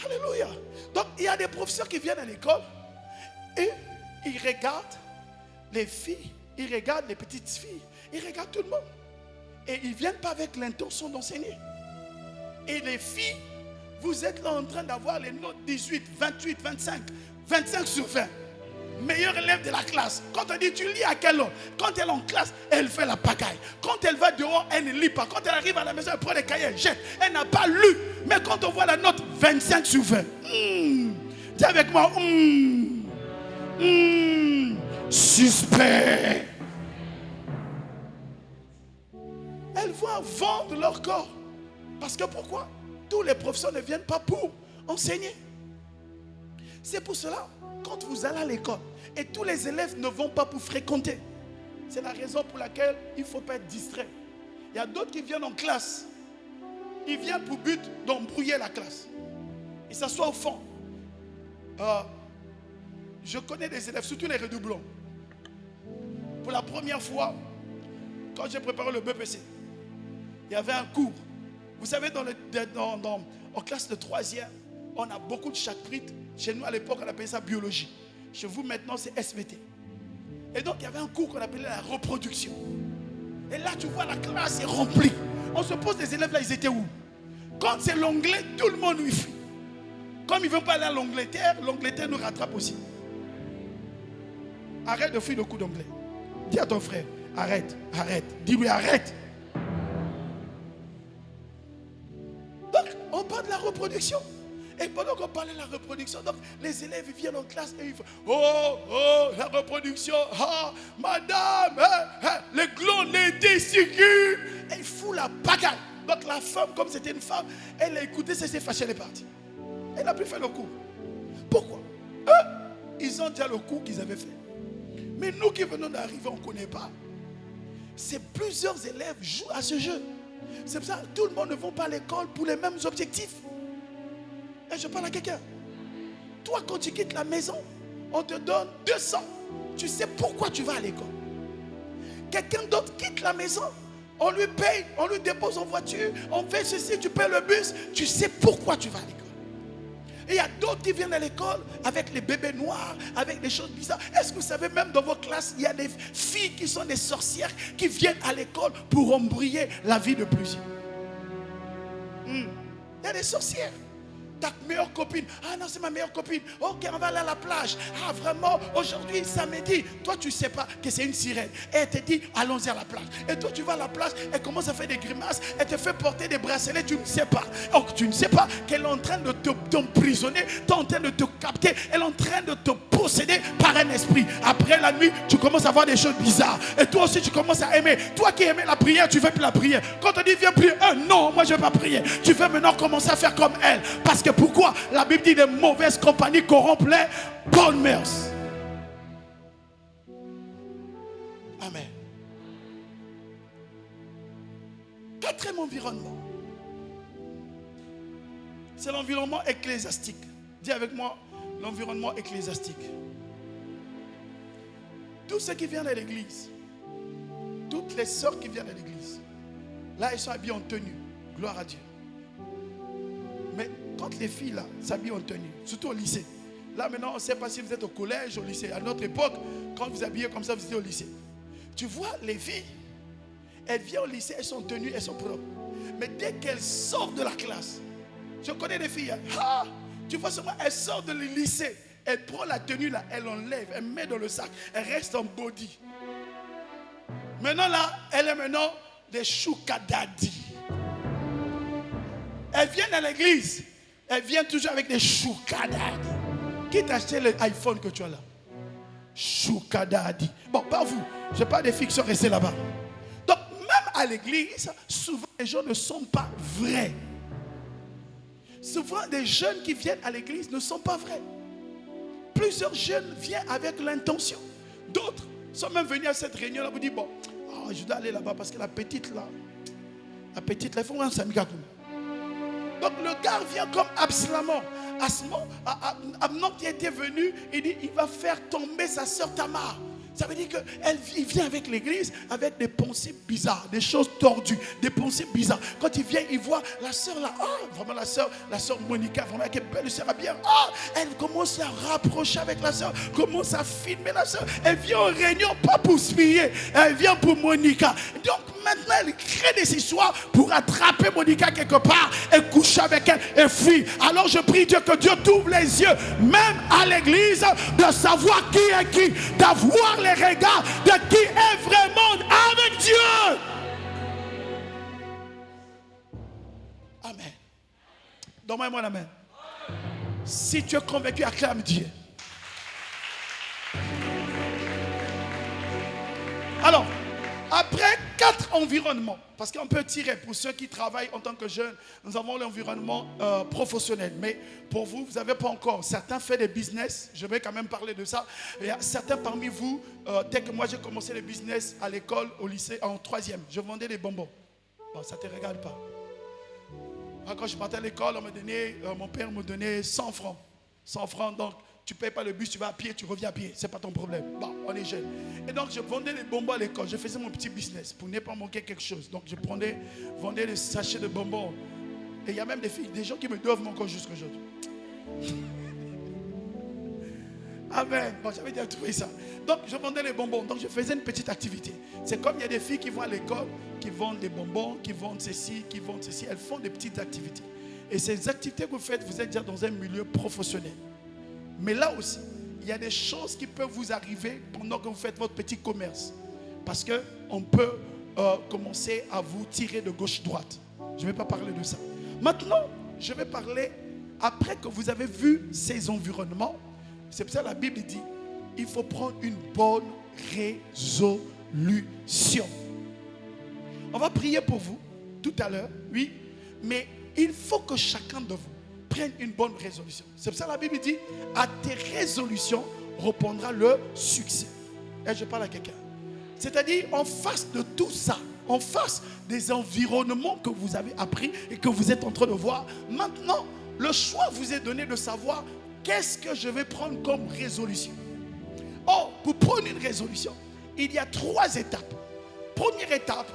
Alléluia. Donc il y a des professeurs qui viennent à l'école et ils regardent les filles, ils regardent les petites filles, ils regardent tout le monde. Et ils ne viennent pas avec l'intention d'enseigner. Et les filles, vous êtes là en train d'avoir les notes 18, 28, 25 sur 20. Meilleur élève de la classe. Quand on dit tu lis à quelle heure? Quand elle est en classe, elle fait la pagaille. Quand elle va dehors, elle ne lit pas. Quand elle arrive à la maison, elle prend les cahiers, elle jette. Elle n'a pas lu. Mais quand on voit la note 25 sur 20, dis avec moi, suspect. Elles vont vendre leur corps. Parce que pourquoi? Tous les professeurs ne viennent pas pour enseigner. C'est pour cela, quand vous allez à l'école, et tous les élèves ne vont pas pour fréquenter. C'est la raison pour laquelle il ne faut pas être distrait. Il y a d'autres qui viennent en classe. Ils viennent pour but d'embrouiller la classe. Ils s'assoient au fond. Je connais des élèves, surtout les redoublants. Pour la première fois, quand j'ai préparé le BPC, il y avait un cours. Vous savez, en classe de 3e, on a beaucoup de chapitres. Chez nous, à l'époque, on appelait ça biologie. Chez vous, maintenant, c'est SVT. Et donc, il y avait un cours qu'on appelait la reproduction. Et là, tu vois, la classe est remplie. On se pose, les élèves là, ils étaient où? Quand c'est l'anglais, tout le monde lui fuit. Comme ils ne veulent pas aller à l'Angleterre, l'Angleterre nous rattrape aussi. Arrête de fuir le coup d'anglais. Dis à ton frère, arrête, arrête. Dis-lui, arrête. Donc, on parle de la reproduction. Et pendant qu'on parlait de la reproduction, donc les élèves viennent en classe et ils font oh, la reproduction, madame, les glandes, les testicules. Et ils foutent la bagarre. Donc la femme, comme c'était une femme, elle a écouté, c'est fâchée, elle est partie. Elle n'a plus fait le cours. Pourquoi? Ils ont déjà le cours qu'ils avaient fait. Mais nous qui venons d'arriver, on ne connaît pas. C'est plusieurs élèves jouent à ce jeu. C'est pour ça que tout le monde ne va pas à l'école pour les mêmes objectifs. Et je parle à quelqu'un. Toi, quand tu quittes la maison, on te donne 200. Tu sais pourquoi tu vas à l'école. Quelqu'un d'autre quitte la maison. On lui paye, on lui dépose en voiture. On fait ceci, tu payes le bus. Tu sais pourquoi tu vas à l'école. Et il y a d'autres qui viennent à l'école avec les bébés noirs, avec des choses bizarres. Est-ce que vous savez, même dans vos classes, il y a des filles qui sont des sorcières qui viennent à l'école pour embrouiller la vie de plusieurs. Il y a des sorcières. Ta meilleure copine, ah non, c'est ma meilleure copine. Ok, on va aller à la plage. Ah vraiment, aujourd'hui, samedi. Toi, tu ne sais pas que c'est une sirène. Et elle te dit, allons-y à la plage. Et toi, tu vas à la plage, elle commence à faire des grimaces. Elle te fait porter des bracelets, tu ne sais pas. Donc, tu ne sais pas qu'elle est en train de t'emprisonner, tu es en train de te capter, elle est en train de te posséder par un esprit. Après la nuit, tu commences à voir des choses bizarres. Et toi aussi, tu commences à aimer. Toi qui aimais la prière, tu ne veux plus la prière. Quand on dit, viens prier, non, moi je ne veux pas prier. Tu veux maintenant commencer à faire comme elle. Parce que pourquoi? La Bible dit, les mauvaises compagnies corrompent les bonnes mœurs. Amen. Quatrième environnement, c'est l'environnement ecclésiastique. Dis avec moi, l'environnement ecclésiastique. Tous ceux qui viennent à l'église, toutes les sœurs qui viennent à l'église, là, elles sont habillées en tenue. Gloire à Dieu. Mais quand les filles là s'habillent en tenue, surtout au lycée, là maintenant on ne sait pas si vous êtes au collège, au lycée. À notre époque, quand vous habillez comme ça, vous étiez au lycée. Tu vois les filles, elles viennent au lycée, elles sont tenues, elles sont propres. Mais dès qu'elles sortent de la classe, je connais des filles, tu vois seulement, elles sortent du lycée, elles prennent la tenue là, elles l'enlèvent, elles mettent dans le sac, elles restent en body. Maintenant là, elle est maintenant des choukadadi. Elles viennent à l'église. Elles viennent toujours avec des choukadadi. Qui t'a acheté l'iPhone que tu as là? Choukadadi. Bon, pas vous. Je parle des filles qui sont restées là-bas. Donc, même à l'église, souvent les gens ne sont pas vrais. Souvent, des jeunes qui viennent à l'église ne sont pas vrais. Plusieurs jeunes viennent avec l'intention. D'autres sont même venus à cette réunion là. Vous dites, bon, je dois aller là-bas parce que la petite là, il faut un samiga. Donc le gars vient comme Absalom. Amnon qui était venu, il dit, il va faire tomber sa soeur Tamar. Ça veut dire qu'il vient avec l'église avec des pensées bizarres, des choses tordues, des pensées bizarres. Quand il vient, il voit la soeur là, vraiment la soeur Monica, vraiment qui est belle, sœur bien. Elle commence à rapprocher avec la soeur, commence à filmer la soeur. Elle vient en réunion, pas pour se fier, elle vient pour Monica. Donc maintenant, elle crée des histoires pour attraper Monica quelque part et coucher avec elle et fuir. Alors je prie Dieu que Dieu t'ouvre les yeux, même à l'église, de savoir qui est qui, d'avoir les regards de qui est vraiment avec Dieu. Amen. Donne-moi un amen. Si tu es convaincu, acclame Dieu. Alors, après 4 environnements, parce qu'on peut tirer pour ceux qui travaillent en tant que jeunes, nous avons l'environnement professionnel. Mais pour vous, vous n'avez pas encore. Certains font des business, je vais quand même parler de ça. Il y a certains parmi vous, dès que moi j'ai commencé le business à l'école, au lycée, en 3e, je vendais des bonbons. Bon, ça ne te regarde pas. Quand je partais à l'école, mon père me donnait 100 francs. 100 francs, donc tu ne payes pas le bus, tu vas à pied, tu reviens à pied. Ce n'est pas ton problème. Bon, on est jeunes. Et donc, je vendais les bonbons à l'école. Je faisais mon petit business pour ne pas manquer quelque chose. Donc, je vendais des sachets de bonbons. Et il y a même des gens qui me doivent encore jusqu'à aujourd'hui. Amen. Bon, j'avais déjà trouvé ça. Donc, je vendais les bonbons. Donc, je faisais une petite activité. C'est comme il y a des filles qui vont à l'école, qui vendent des bonbons, qui vendent ceci, qui vendent ceci. Elles font des petites activités. Et ces activités que vous faites, vous êtes déjà dans un milieu professionnel. Mais là aussi, il y a des choses qui peuvent vous arriver pendant que vous faites votre petit commerce. Parce qu'on peut commencer à vous tirer de gauche-droite. Je ne vais pas parler de ça. Maintenant, je vais parler, après que vous avez vu ces environnements, c'est pour ça que la Bible dit, il faut prendre une bonne résolution. On va prier pour vous tout à l'heure, oui, mais il faut que chacun de vous prenne une bonne résolution. C'est pour ça que la Bible dit, à tes résolutions répondra le succès. Et je parle à quelqu'un. C'est-à-dire, en face de tout ça, en face des environnements que vous avez appris et que vous êtes en train de voir, maintenant, le choix vous est donné de savoir qu'est-ce que je vais prendre comme résolution. Or, pour prendre une résolution, il y a 3 étapes. Première étape,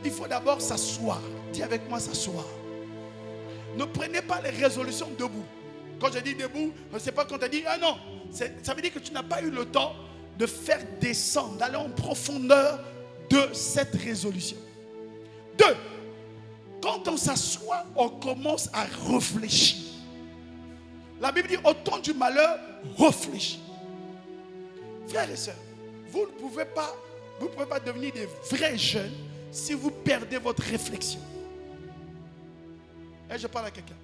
il faut d'abord s'asseoir. Dis avec moi, s'asseoir. Ne prenez pas les résolutions debout. Quand je dis debout, je ne sais pas quand tu as dit, ah non, ça veut dire que tu n'as pas eu le temps de faire descendre, d'aller en profondeur de cette résolution. 2, quand on s'assoit, on commence à réfléchir. La Bible dit, au temps du malheur, réfléchis. Frères et sœurs, vous ne pouvez pas devenir des vrais jeunes si vous perdez votre réflexion. Et je parle à quelqu'un.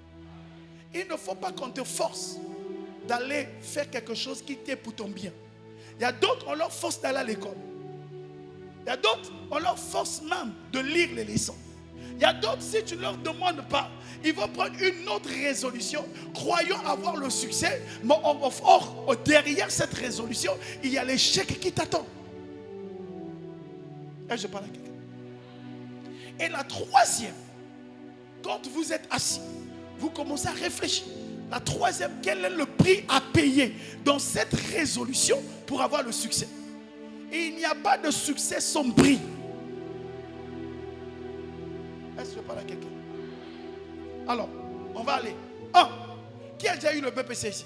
Il ne faut pas qu'on te force d'aller faire quelque chose qui t'est pour ton bien. Il y a d'autres, on leur force d'aller à l'école. Il y a d'autres, on leur force même de lire les leçons. Il y a d'autres, si tu ne leur demandes pas, ils vont prendre une autre résolution, croyant avoir le succès, mais or, derrière cette résolution, il y a l'échec qui t'attend. Et je parle à quelqu'un. Et la 3e, quand vous êtes assis, vous commencez à réfléchir. La 3e, quel est le prix à payer dans cette résolution pour avoir le succès? Et il n'y a pas de succès sans prix. Est-ce que je parle à quelqu'un? Alors, on va aller. 1. Qui a déjà eu le BPC ici?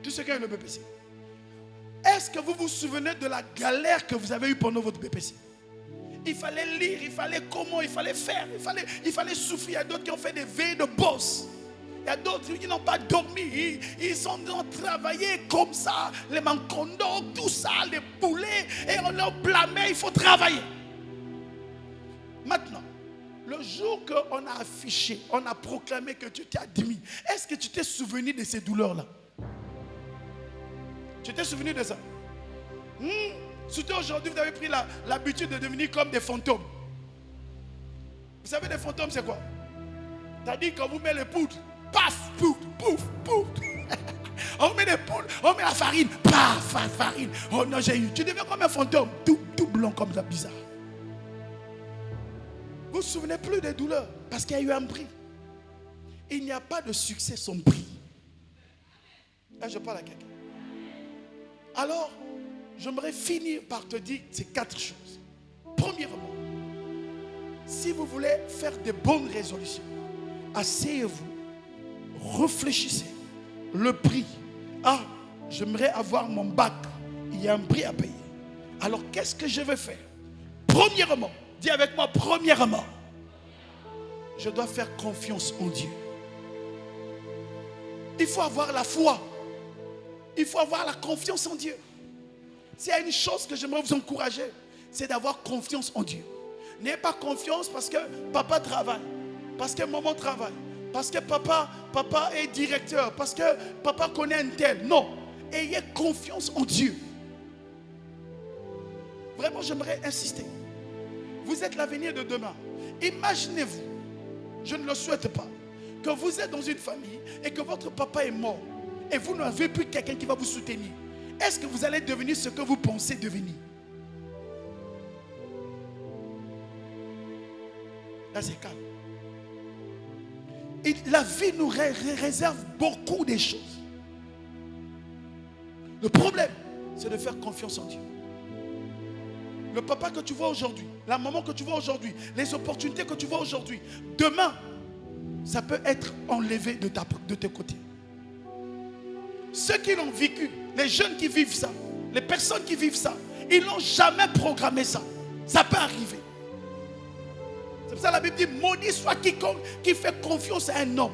Tous ceux qui ont eu le BPC. Est-ce que vous vous souvenez de la galère que vous avez eue pendant votre BPC? Il fallait lire, il fallait comment, il fallait faire, il fallait souffrir. Il y a d'autres qui ont fait des veilles de boss. Il y a d'autres qui n'ont pas dormi. Ils ont travaillé comme ça, les mancondos, tout ça, les poulets, et on leur blâmait, il faut travailler. Maintenant, le jour qu'on a affiché, on a proclamé que tu t'es admis, est-ce que tu t'es souvenu de ces douleurs-là? Tu t'es souvenu de ça? Surtout aujourd'hui, vous avez pris l'habitude de devenir comme des fantômes. Vous savez, des fantômes, c'est quoi? C'est-à-dire qu'on vous met les poudres, paf, pouf, pouf, pouf. On met les poudres, on met la farine, paf, farine. Oh non, j'ai eu. Tu deviens comme un fantôme, tout blanc comme ça, bizarre. Vous ne vous souvenez plus des douleurs parce qu'il y a eu un prix. Il n'y a pas de succès sans prix. Là, je parle à quelqu'un. Alors, j'aimerais finir par te dire ces 4 choses. Premièrement, si vous voulez faire de bonnes résolutions, asseyez-vous, réfléchissez. Le prix. Ah, j'aimerais avoir mon bac. Il y a un prix à payer. Alors, qu'est-ce que je vais faire? Premièrement, dis avec moi, premièrement, je dois faire confiance en Dieu. Il faut avoir la foi. Il faut avoir la confiance en Dieu. S'il y a une chose que j'aimerais vous encourager, c'est d'avoir confiance en Dieu. N'ayez pas confiance parce que papa travaille, parce que maman travaille, parce que papa est directeur, parce que papa connaît un tel. Non, ayez confiance en Dieu. Vraiment, j'aimerais insister. Vous êtes l'avenir de demain. Imaginez-vous, je ne le souhaite pas, que vous êtes dans une famille et que votre papa est mort et vous n'avez plus quelqu'un qui va vous soutenir. Est-ce que vous allez devenir ce que vous pensez devenir? Là, c'est calme. Et la vie nous réserve beaucoup de choses. Le problème, c'est de faire confiance en Dieu. Le papa que tu vois aujourd'hui, la maman que tu vois aujourd'hui, les opportunités que tu vois aujourd'hui, demain, ça peut être enlevé de tes côtés. ceux qui l'ont vécu, les jeunes qui vivent ça, les personnes qui vivent ça, ils n'ont jamais programmé ça. Ça peut arriver. C'est pour ça que la Bible dit, maudit soit quiconque qui fait confiance à un homme.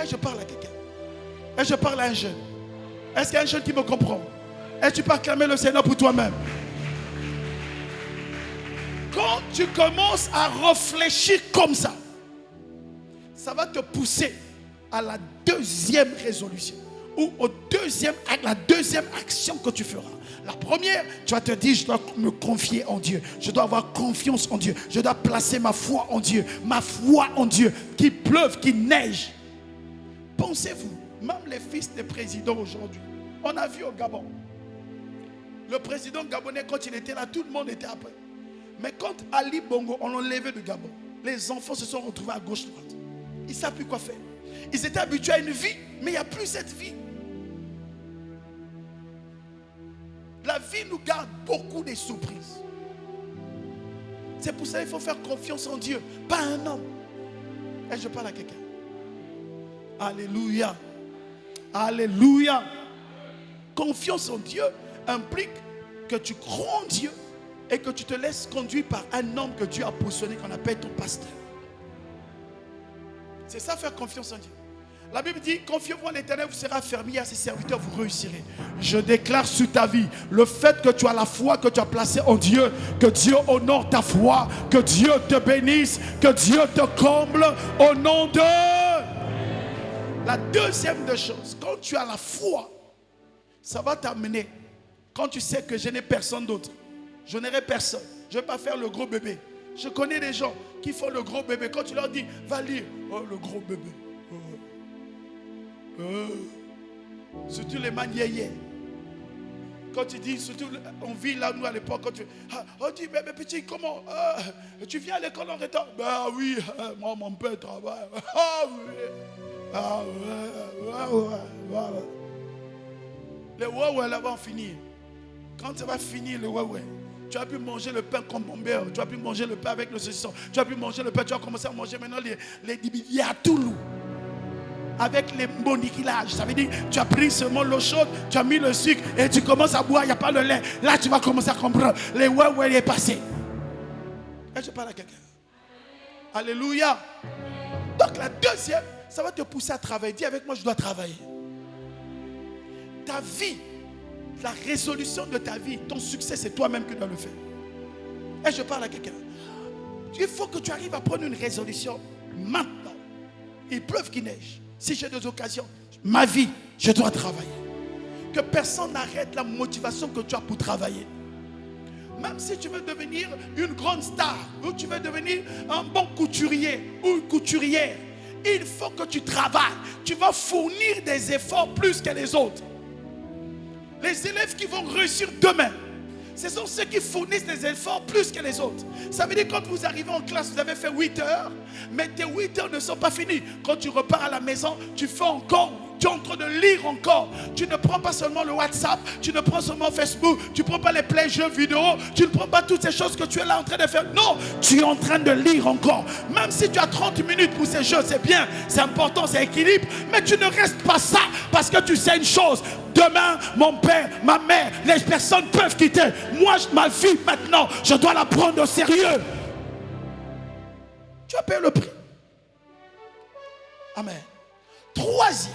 Et je parle à quelqu'un. Et je parle à un jeune. Est-ce qu'il y a un jeune qui me comprend? Est-ce que tu peux acclamer le Seigneur pour toi-même? Quand tu commences à réfléchir comme ça, ça va te pousser à la deuxième résolution ou la deuxième action que tu feras. La première, tu vas te dire, je dois me confier en Dieu. Je dois avoir confiance en Dieu. Je dois placer ma foi en Dieu. Ma foi en Dieu. Qu'il pleuve, qu'il neige. Pensez-vous, même les fils des présidents aujourd'hui, on a vu au Gabon. Le président gabonais, quand il était là, tout le monde était après. Mais quand Ali Bongo, on l'a enlevé du Gabon, les enfants se sont retrouvés à gauche-droite. Ils ne savent plus quoi faire. Ils étaient habitués à une vie, mais il n'y a plus cette vie. La vie nous garde beaucoup de surprises. C'est pour ça qu'il faut faire confiance en Dieu, pas un homme. Et je parle à quelqu'un. Alléluia. Alléluia. Confiance en Dieu implique que tu crois en Dieu et que tu te laisses conduire par un homme que Dieu a positionné, qu'on appelle ton pasteur. C'est ça, faire confiance en Dieu. La Bible dit, confiez-vous en l'Éternel, vous serez affermis, à ses serviteurs, vous réussirez. Je déclare sur ta vie, le fait que tu as la foi que tu as placée en Dieu, que Dieu honore ta foi, que Dieu te bénisse, que Dieu te comble au nom de... La deuxième des choses, quand tu as la foi, ça va t'amener, quand tu sais que je n'ai personne d'autre, je n'aurai personne, je ne vais pas faire le gros bébé. Je connais des gens qui font le gros bébé. Quand tu leur dis, va lire, oh le gros bébé. Surtout les manières. Quand tu dis, surtout on vit là, nous à l'époque, quand tu on dit, mais petit, comment tu viens à l'école en retard? Ben oui, moi mon père travaille. Ah oui. Ah ouais. Le ouais là va en finir. Quand ça va finir le ouais, tu as pu manger le pain comme mon père, tu as pu manger le pain avec le saucisson, tu as pu manger le pain, tu as commencé à manger maintenant les il y a tout loup. Avec les moniquilages, ça veut dire tu as pris seulement l'eau chaude, tu as mis le sucre et tu commences à boire, il n'y a pas le lait. Là tu vas commencer à comprendre. Les ouais est passé. Et je parle à quelqu'un. Alléluia. Donc la deuxième, ça va te pousser à travailler. Dis avec moi, je dois travailler. Ta vie, la résolution de ta vie, ton succès, c'est toi-même qui dois le faire. Et je parle à quelqu'un. Il faut que tu arrives à prendre une résolution maintenant. Il pleuve qu'il neige. Si j'ai des occasions, ma vie, je dois travailler. Que personne n'arrête la motivation que tu as pour travailler. Même si tu veux devenir une grande star, ou tu veux devenir un bon couturier ou une couturière, il faut que tu travailles. Tu vas fournir des efforts plus que les autres. Les élèves qui vont réussir demain, ce sont ceux qui fournissent des efforts plus que les autres. Ça veut dire que quand vous arrivez en classe, vous avez fait 8 heures, mais tes 8 heures ne sont pas finies. Quand tu repars à la maison, tu fais encore, tu es en train de lire encore. Tu ne prends pas seulement le WhatsApp, tu ne prends seulement Facebook, tu ne prends pas les play jeux vidéo, tu ne prends pas toutes ces choses que tu es là en train de faire. Non, tu es en train de lire encore. Même si tu as 30 minutes pour ces jeux, c'est bien, c'est important, c'est équilibre, mais tu ne restes pas ça parce que tu sais une chose. Demain, mon père, ma mère, les personnes peuvent quitter. Moi, ma vie maintenant, je dois la prendre au sérieux. Tu as payé le prix. Amen. Troisième,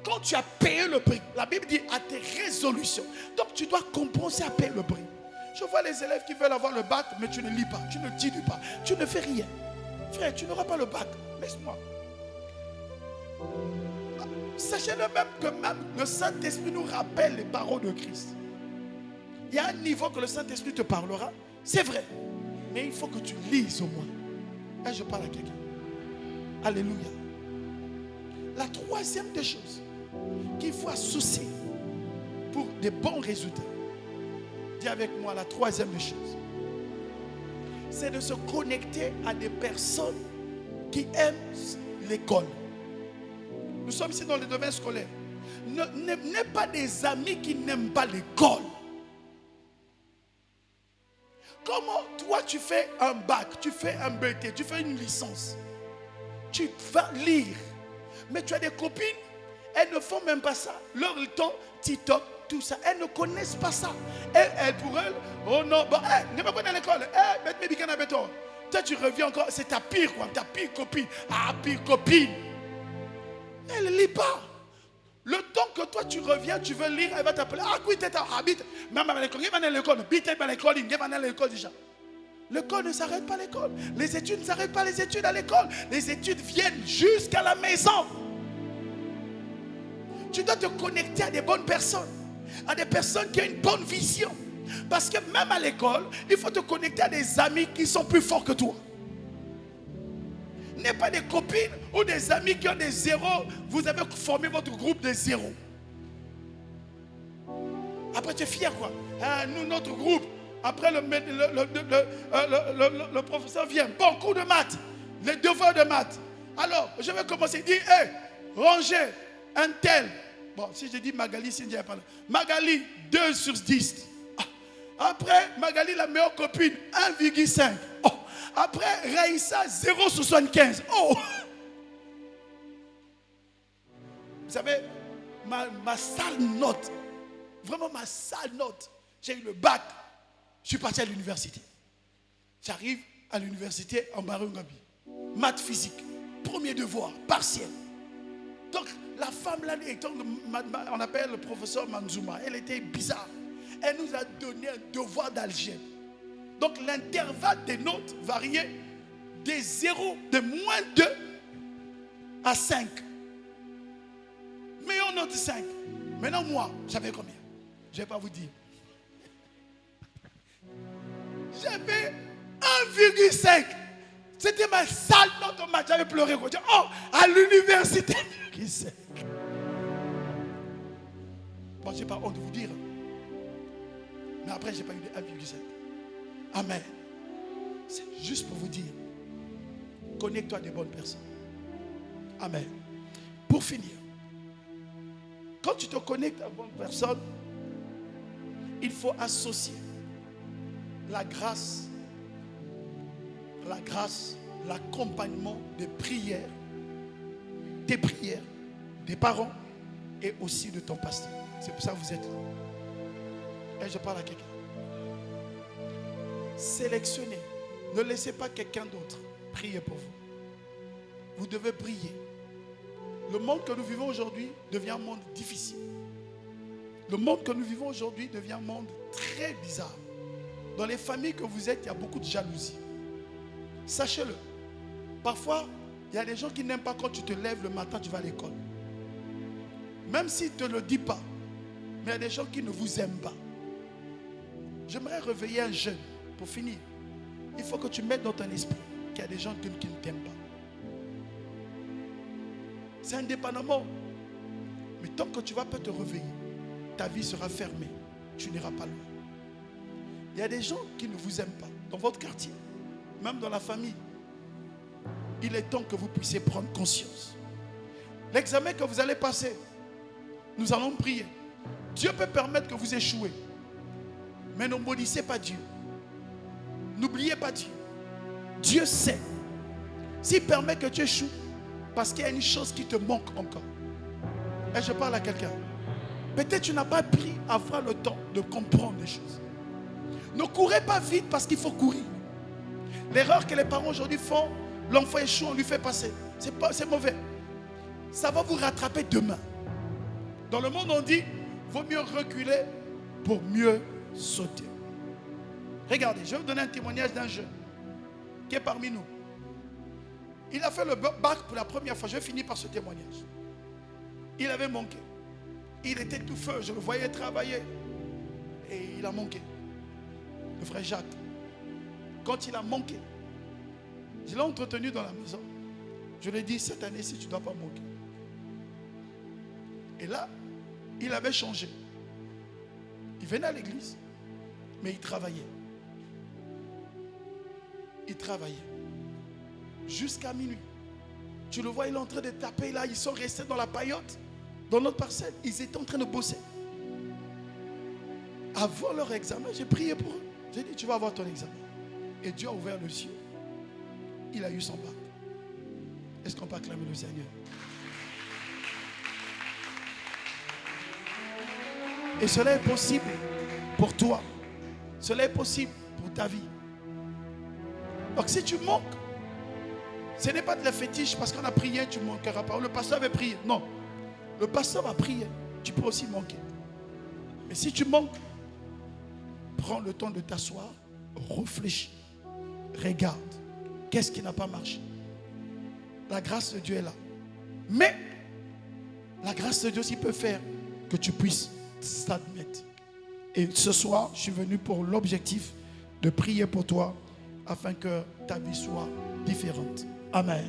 quand tu as payé le prix, la Bible dit à tes résolutions. Donc tu dois compenser à payer le prix. Je vois les élèves qui veulent avoir le bac, mais tu ne lis pas, tu ne étudies pas, tu ne fais rien. Frère, tu n'auras pas le bac. Laisse-moi. Sachez-le même que même le Saint-Esprit nous rappelle les paroles de Christ. Il y a un niveau que le Saint-Esprit te parlera, c'est vrai. Mais il faut que tu lises au moins. Et je parle à quelqu'un. Alléluia. La troisième des choses qu'il faut associer pour des bons résultats, dis avec moi, la troisième des choses, c'est de se connecter à des personnes qui aiment l'école. Nous sommes ici dans le domaine scolaire. N'aie pas des amis qui n'aiment pas l'école. Comment toi tu fais un bac, tu fais un BT, tu fais une licence, tu vas lire, mais tu as des copines, elles ne font même pas ça. Leur temps, TikTok, tout ça, elles ne connaissent pas ça. Elles pour elles, oh non, bon, ne me connais à l'école. Toi, tu reviens encore, c'est ta pire, quoi, ta pire copine. Ah, pire copine. Elle ne lit pas. Le temps que toi tu reviens, tu veux lire, elle va t'appeler. Ah, oui, t'es habite. Même à l'école, il va à l'école. Bite à l'école, il va à l'école déjà. L'école ne s'arrête pas à l'école. Les études ne s'arrêtent pas les études à l'école. Les études viennent jusqu'à la maison. Tu dois te connecter à des bonnes personnes. À des personnes qui ont une bonne vision. Parce que même à l'école, il faut te connecter à des amis qui sont plus forts que toi. N'est pas des copines ou des amis qui ont des zéros. Vous avez formé votre groupe de zéros. Après, tu es fier, quoi. Nous, notre groupe, après le professeur vient. Bon, cours de maths. Les devoirs de maths. Alors, je vais commencer. Dire, rangez un tel. Bon, si je dis Magali, si je pas là. Magali, 2 sur 10. Après, Magali, la meilleure copine, 1,5. Oh. Après, Raïssa, 0,75. Oh! Vous savez, ma sale note, vraiment ma sale note, j'ai eu le bac, je suis parti à l'université. J'arrive à l'université en Marungabi. Maths physique, premier devoir, partiel. Donc, la femme là, on appelle le professeur Manzouma, elle était bizarre. Elle nous a donné un devoir d'algèbre. Donc l'intervalle des notes variait de 0, de moins 2 à 5. Meilleure note 5. Maintenant moi, j'avais combien? Je ne vais pas vous dire. J'avais 1,5. C'était ma sale note au match. J'avais pleuré. Oh, à l'université. 1,5. Bon, je n'ai pas honte de vous dire. Mais après, je n'ai pas eu de 1,5. Amen. C'est juste pour vous dire, connecte-toi à des bonnes personnes. Amen. Pour finir, quand tu te connectes à de bonnes personnes, il faut associer la grâce, l'accompagnement des prières, des parents et aussi de ton pasteur. C'est pour ça que vous êtes là. Et je parle à quelqu'un. Sélectionnez. Ne laissez pas quelqu'un d'autre prier pour vous. Vous devez prier. Le monde que nous vivons aujourd'hui devient un monde difficile. Le monde que nous vivons aujourd'hui devient un monde très bizarre. Dans les familles que vous êtes, il y a beaucoup de jalousie. Sachez-le. Parfois, il y a des gens qui n'aiment pas quand tu te lèves le matin, tu vas à l'école. Même s'ils ne te le disent pas. Mais il y a des gens qui ne vous aiment pas. J'aimerais réveiller un jeune. Pour finir, il faut que tu mettes dans ton esprit qu'il y a des gens qui ne t'aiment pas. C'est indépendamment. Mais tant que tu ne vas pas te réveiller, ta vie sera fermée. Tu n'iras pas loin. Il y a des gens qui ne vous aiment pas. Dans votre quartier, même dans la famille. Il est temps que vous puissiez prendre conscience. L'examen que vous allez passer, nous allons prier. Dieu peut permettre que vous échouez. Mais ne maudissez pas Dieu. N'oubliez pas Dieu. Dieu sait. S'il permet que tu échoues, parce qu'il y a une chose qui te manque encore. Et je parle à quelqu'un. Peut-être tu n'as pas pris à avoir le temps de comprendre les choses. Ne courez pas vite parce qu'il faut courir. L'erreur que les parents aujourd'hui font, l'enfant échoue, on lui fait passer. C'est mauvais. Ça va vous rattraper demain. Dans le monde, on dit, vaut mieux reculer pour mieux sauter. Regardez, je vais vous donner un témoignage d'un jeune qui est parmi nous. Il a fait le bac pour la première fois. Je vais finir par ce témoignage. Il avait manqué. Il était tout feu. Je le voyais travailler. Et il a manqué. Le frère Jacques. Quand il a manqué, je l'ai entretenu dans la maison. Je lui ai dit, cette année-ci, tu ne dois pas manquer. Et là, il avait changé. Il venait à l'église, mais il travaillait. Il travaillait. Jusqu'à minuit. Tu le vois, il est en train de taper là. Ils sont restés dans la paillote, dans notre parcelle. Ils étaient en train de bosser. Avant leur examen, j'ai prié pour eux. J'ai dit, tu vas avoir ton examen. Et Dieu a ouvert le ciel. Il a eu son bac. Est-ce qu'on peut acclamer le Seigneur? Et cela est possible pour toi. Cela est possible pour ta vie. Donc si tu manques, ce n'est pas de la fétiche parce qu'on a prié, tu ne manqueras pas. Le pasteur avait prié. Non. Le pasteur va prier. Tu peux aussi manquer. Mais si tu manques, prends le temps de t'asseoir, réfléchis, regarde. Qu'est-ce qui n'a pas marché? La grâce de Dieu est là. Mais la grâce de Dieu aussi peut faire que tu puisses s'admettre. Et ce soir, je suis venu pour l'objectif de prier pour toi afin que ta vie soit différente. Amen.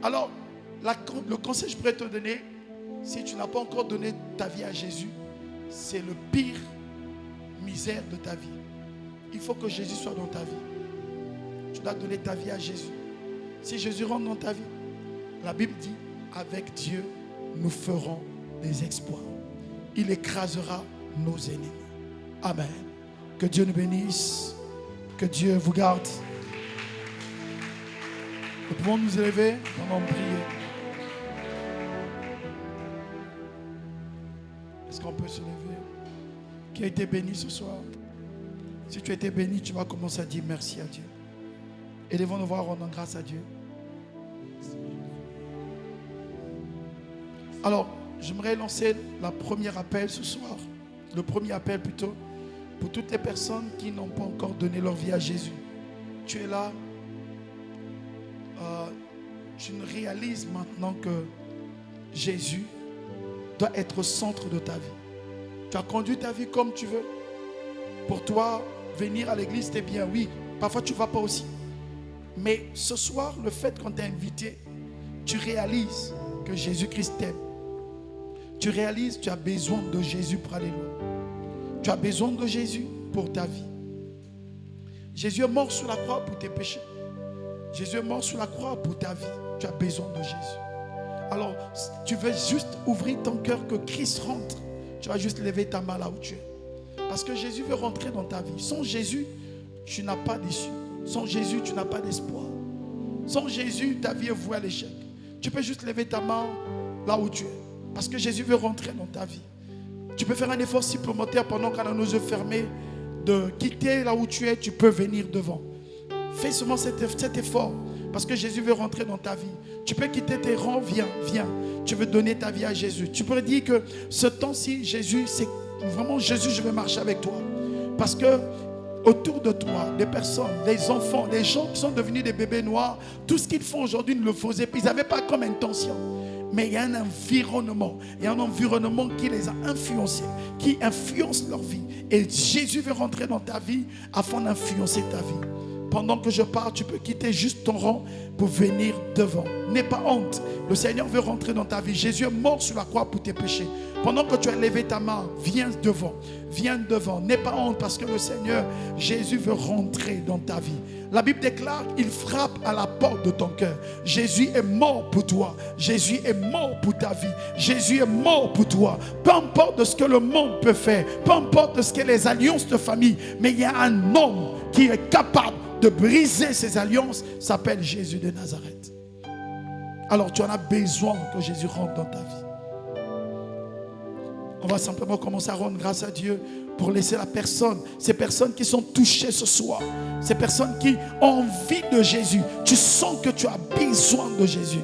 Alors, le conseil que je pourrais te donner, si tu n'as pas encore donné ta vie à Jésus, c'est le pire misère de ta vie. Il faut que Jésus soit dans ta vie. Tu dois donner ta vie à Jésus. Si Jésus rentre dans ta vie, la Bible dit, avec Dieu, nous ferons des exploits. Il écrasera nos ennemis. Amen. Que Dieu nous bénisse. Que Dieu vous garde. Nous pouvons nous élever, nous allons prier. Est-ce qu'on peut se lever? Qui a été béni ce soir? Si tu as été béni, tu vas commencer à dire merci à Dieu. Élevons-nous voir, rendons grâce à Dieu. Alors, j'aimerais lancer le premier appel ce soir. Le premier appel plutôt pour toutes les personnes qui n'ont pas encore donné leur vie à Jésus. Tu es là. Tu réalises maintenant que Jésus doit être au centre de ta vie. Tu as conduit ta vie comme tu veux. Pour toi, venir à l'église, c'est bien, oui. Parfois, tu ne vas pas aussi. Mais ce soir, le fait qu'on t'a invité, tu réalises que Jésus-Christ t'aime. Tu réalises que tu as besoin de Jésus pour aller loin. Tu as besoin de Jésus pour ta vie. Jésus est mort sur la croix pour tes péchés. Jésus est mort sur la croix pour ta vie. Tu as besoin de Jésus. Alors, tu veux juste ouvrir ton cœur, que Christ rentre. Tu vas juste lever ta main là où tu es. Parce que Jésus veut rentrer dans ta vie. Sans Jésus, tu n'as pas d'issue. Sans Jésus, tu n'as pas d'espoir. Sans Jésus, ta vie est vouée à l'échec. Tu peux juste lever ta main là où tu es. Parce que Jésus veut rentrer dans ta vie. Tu peux faire un effort supplémentaire pendant qu'on a nos yeux fermés, de quitter là où tu es, tu peux venir devant. Fais seulement cet effort. Parce que Jésus veut rentrer dans ta vie. Tu peux quitter tes rangs, viens. Tu veux donner ta vie à Jésus. Tu peux dire que ce temps-ci, Jésus, c'est vraiment Jésus, je veux marcher avec toi. Parce que autour de toi, des personnes, des enfants, des gens qui sont devenus des bébés noirs, tout ce qu'ils font aujourd'hui ne le faisaient pas. Ils n'avaient pas comme intention. Mais il y a un environnement. Il y a un environnement qui les a influencés, qui influence leur vie. Et Jésus veut rentrer dans ta vie afin d'influencer ta vie. Pendant que je parle, tu peux quitter juste ton rang pour venir devant. N'aie pas honte. Le Seigneur veut rentrer dans ta vie. Jésus est mort sur la croix pour tes péchés. Pendant que tu as levé ta main, viens devant. Viens devant. N'aie pas honte parce que le Seigneur, Jésus veut rentrer dans ta vie. La Bible déclare qu'il frappe à la porte de ton cœur. Jésus est mort pour toi. Jésus est mort pour ta vie. Jésus est mort pour toi. Peu importe de ce que le monde peut faire, peu importe de ce que les alliances de famille, mais il y a un homme qui est capable de briser ces alliances, s'appelle Jésus de Nazareth. Alors tu en as besoin que Jésus rentre dans ta vie. On va simplement commencer à rendre grâce à Dieu pour laisser la personne, ces personnes qui sont touchées ce soir, ces personnes qui ont envie de Jésus. Tu sens que tu as besoin de Jésus.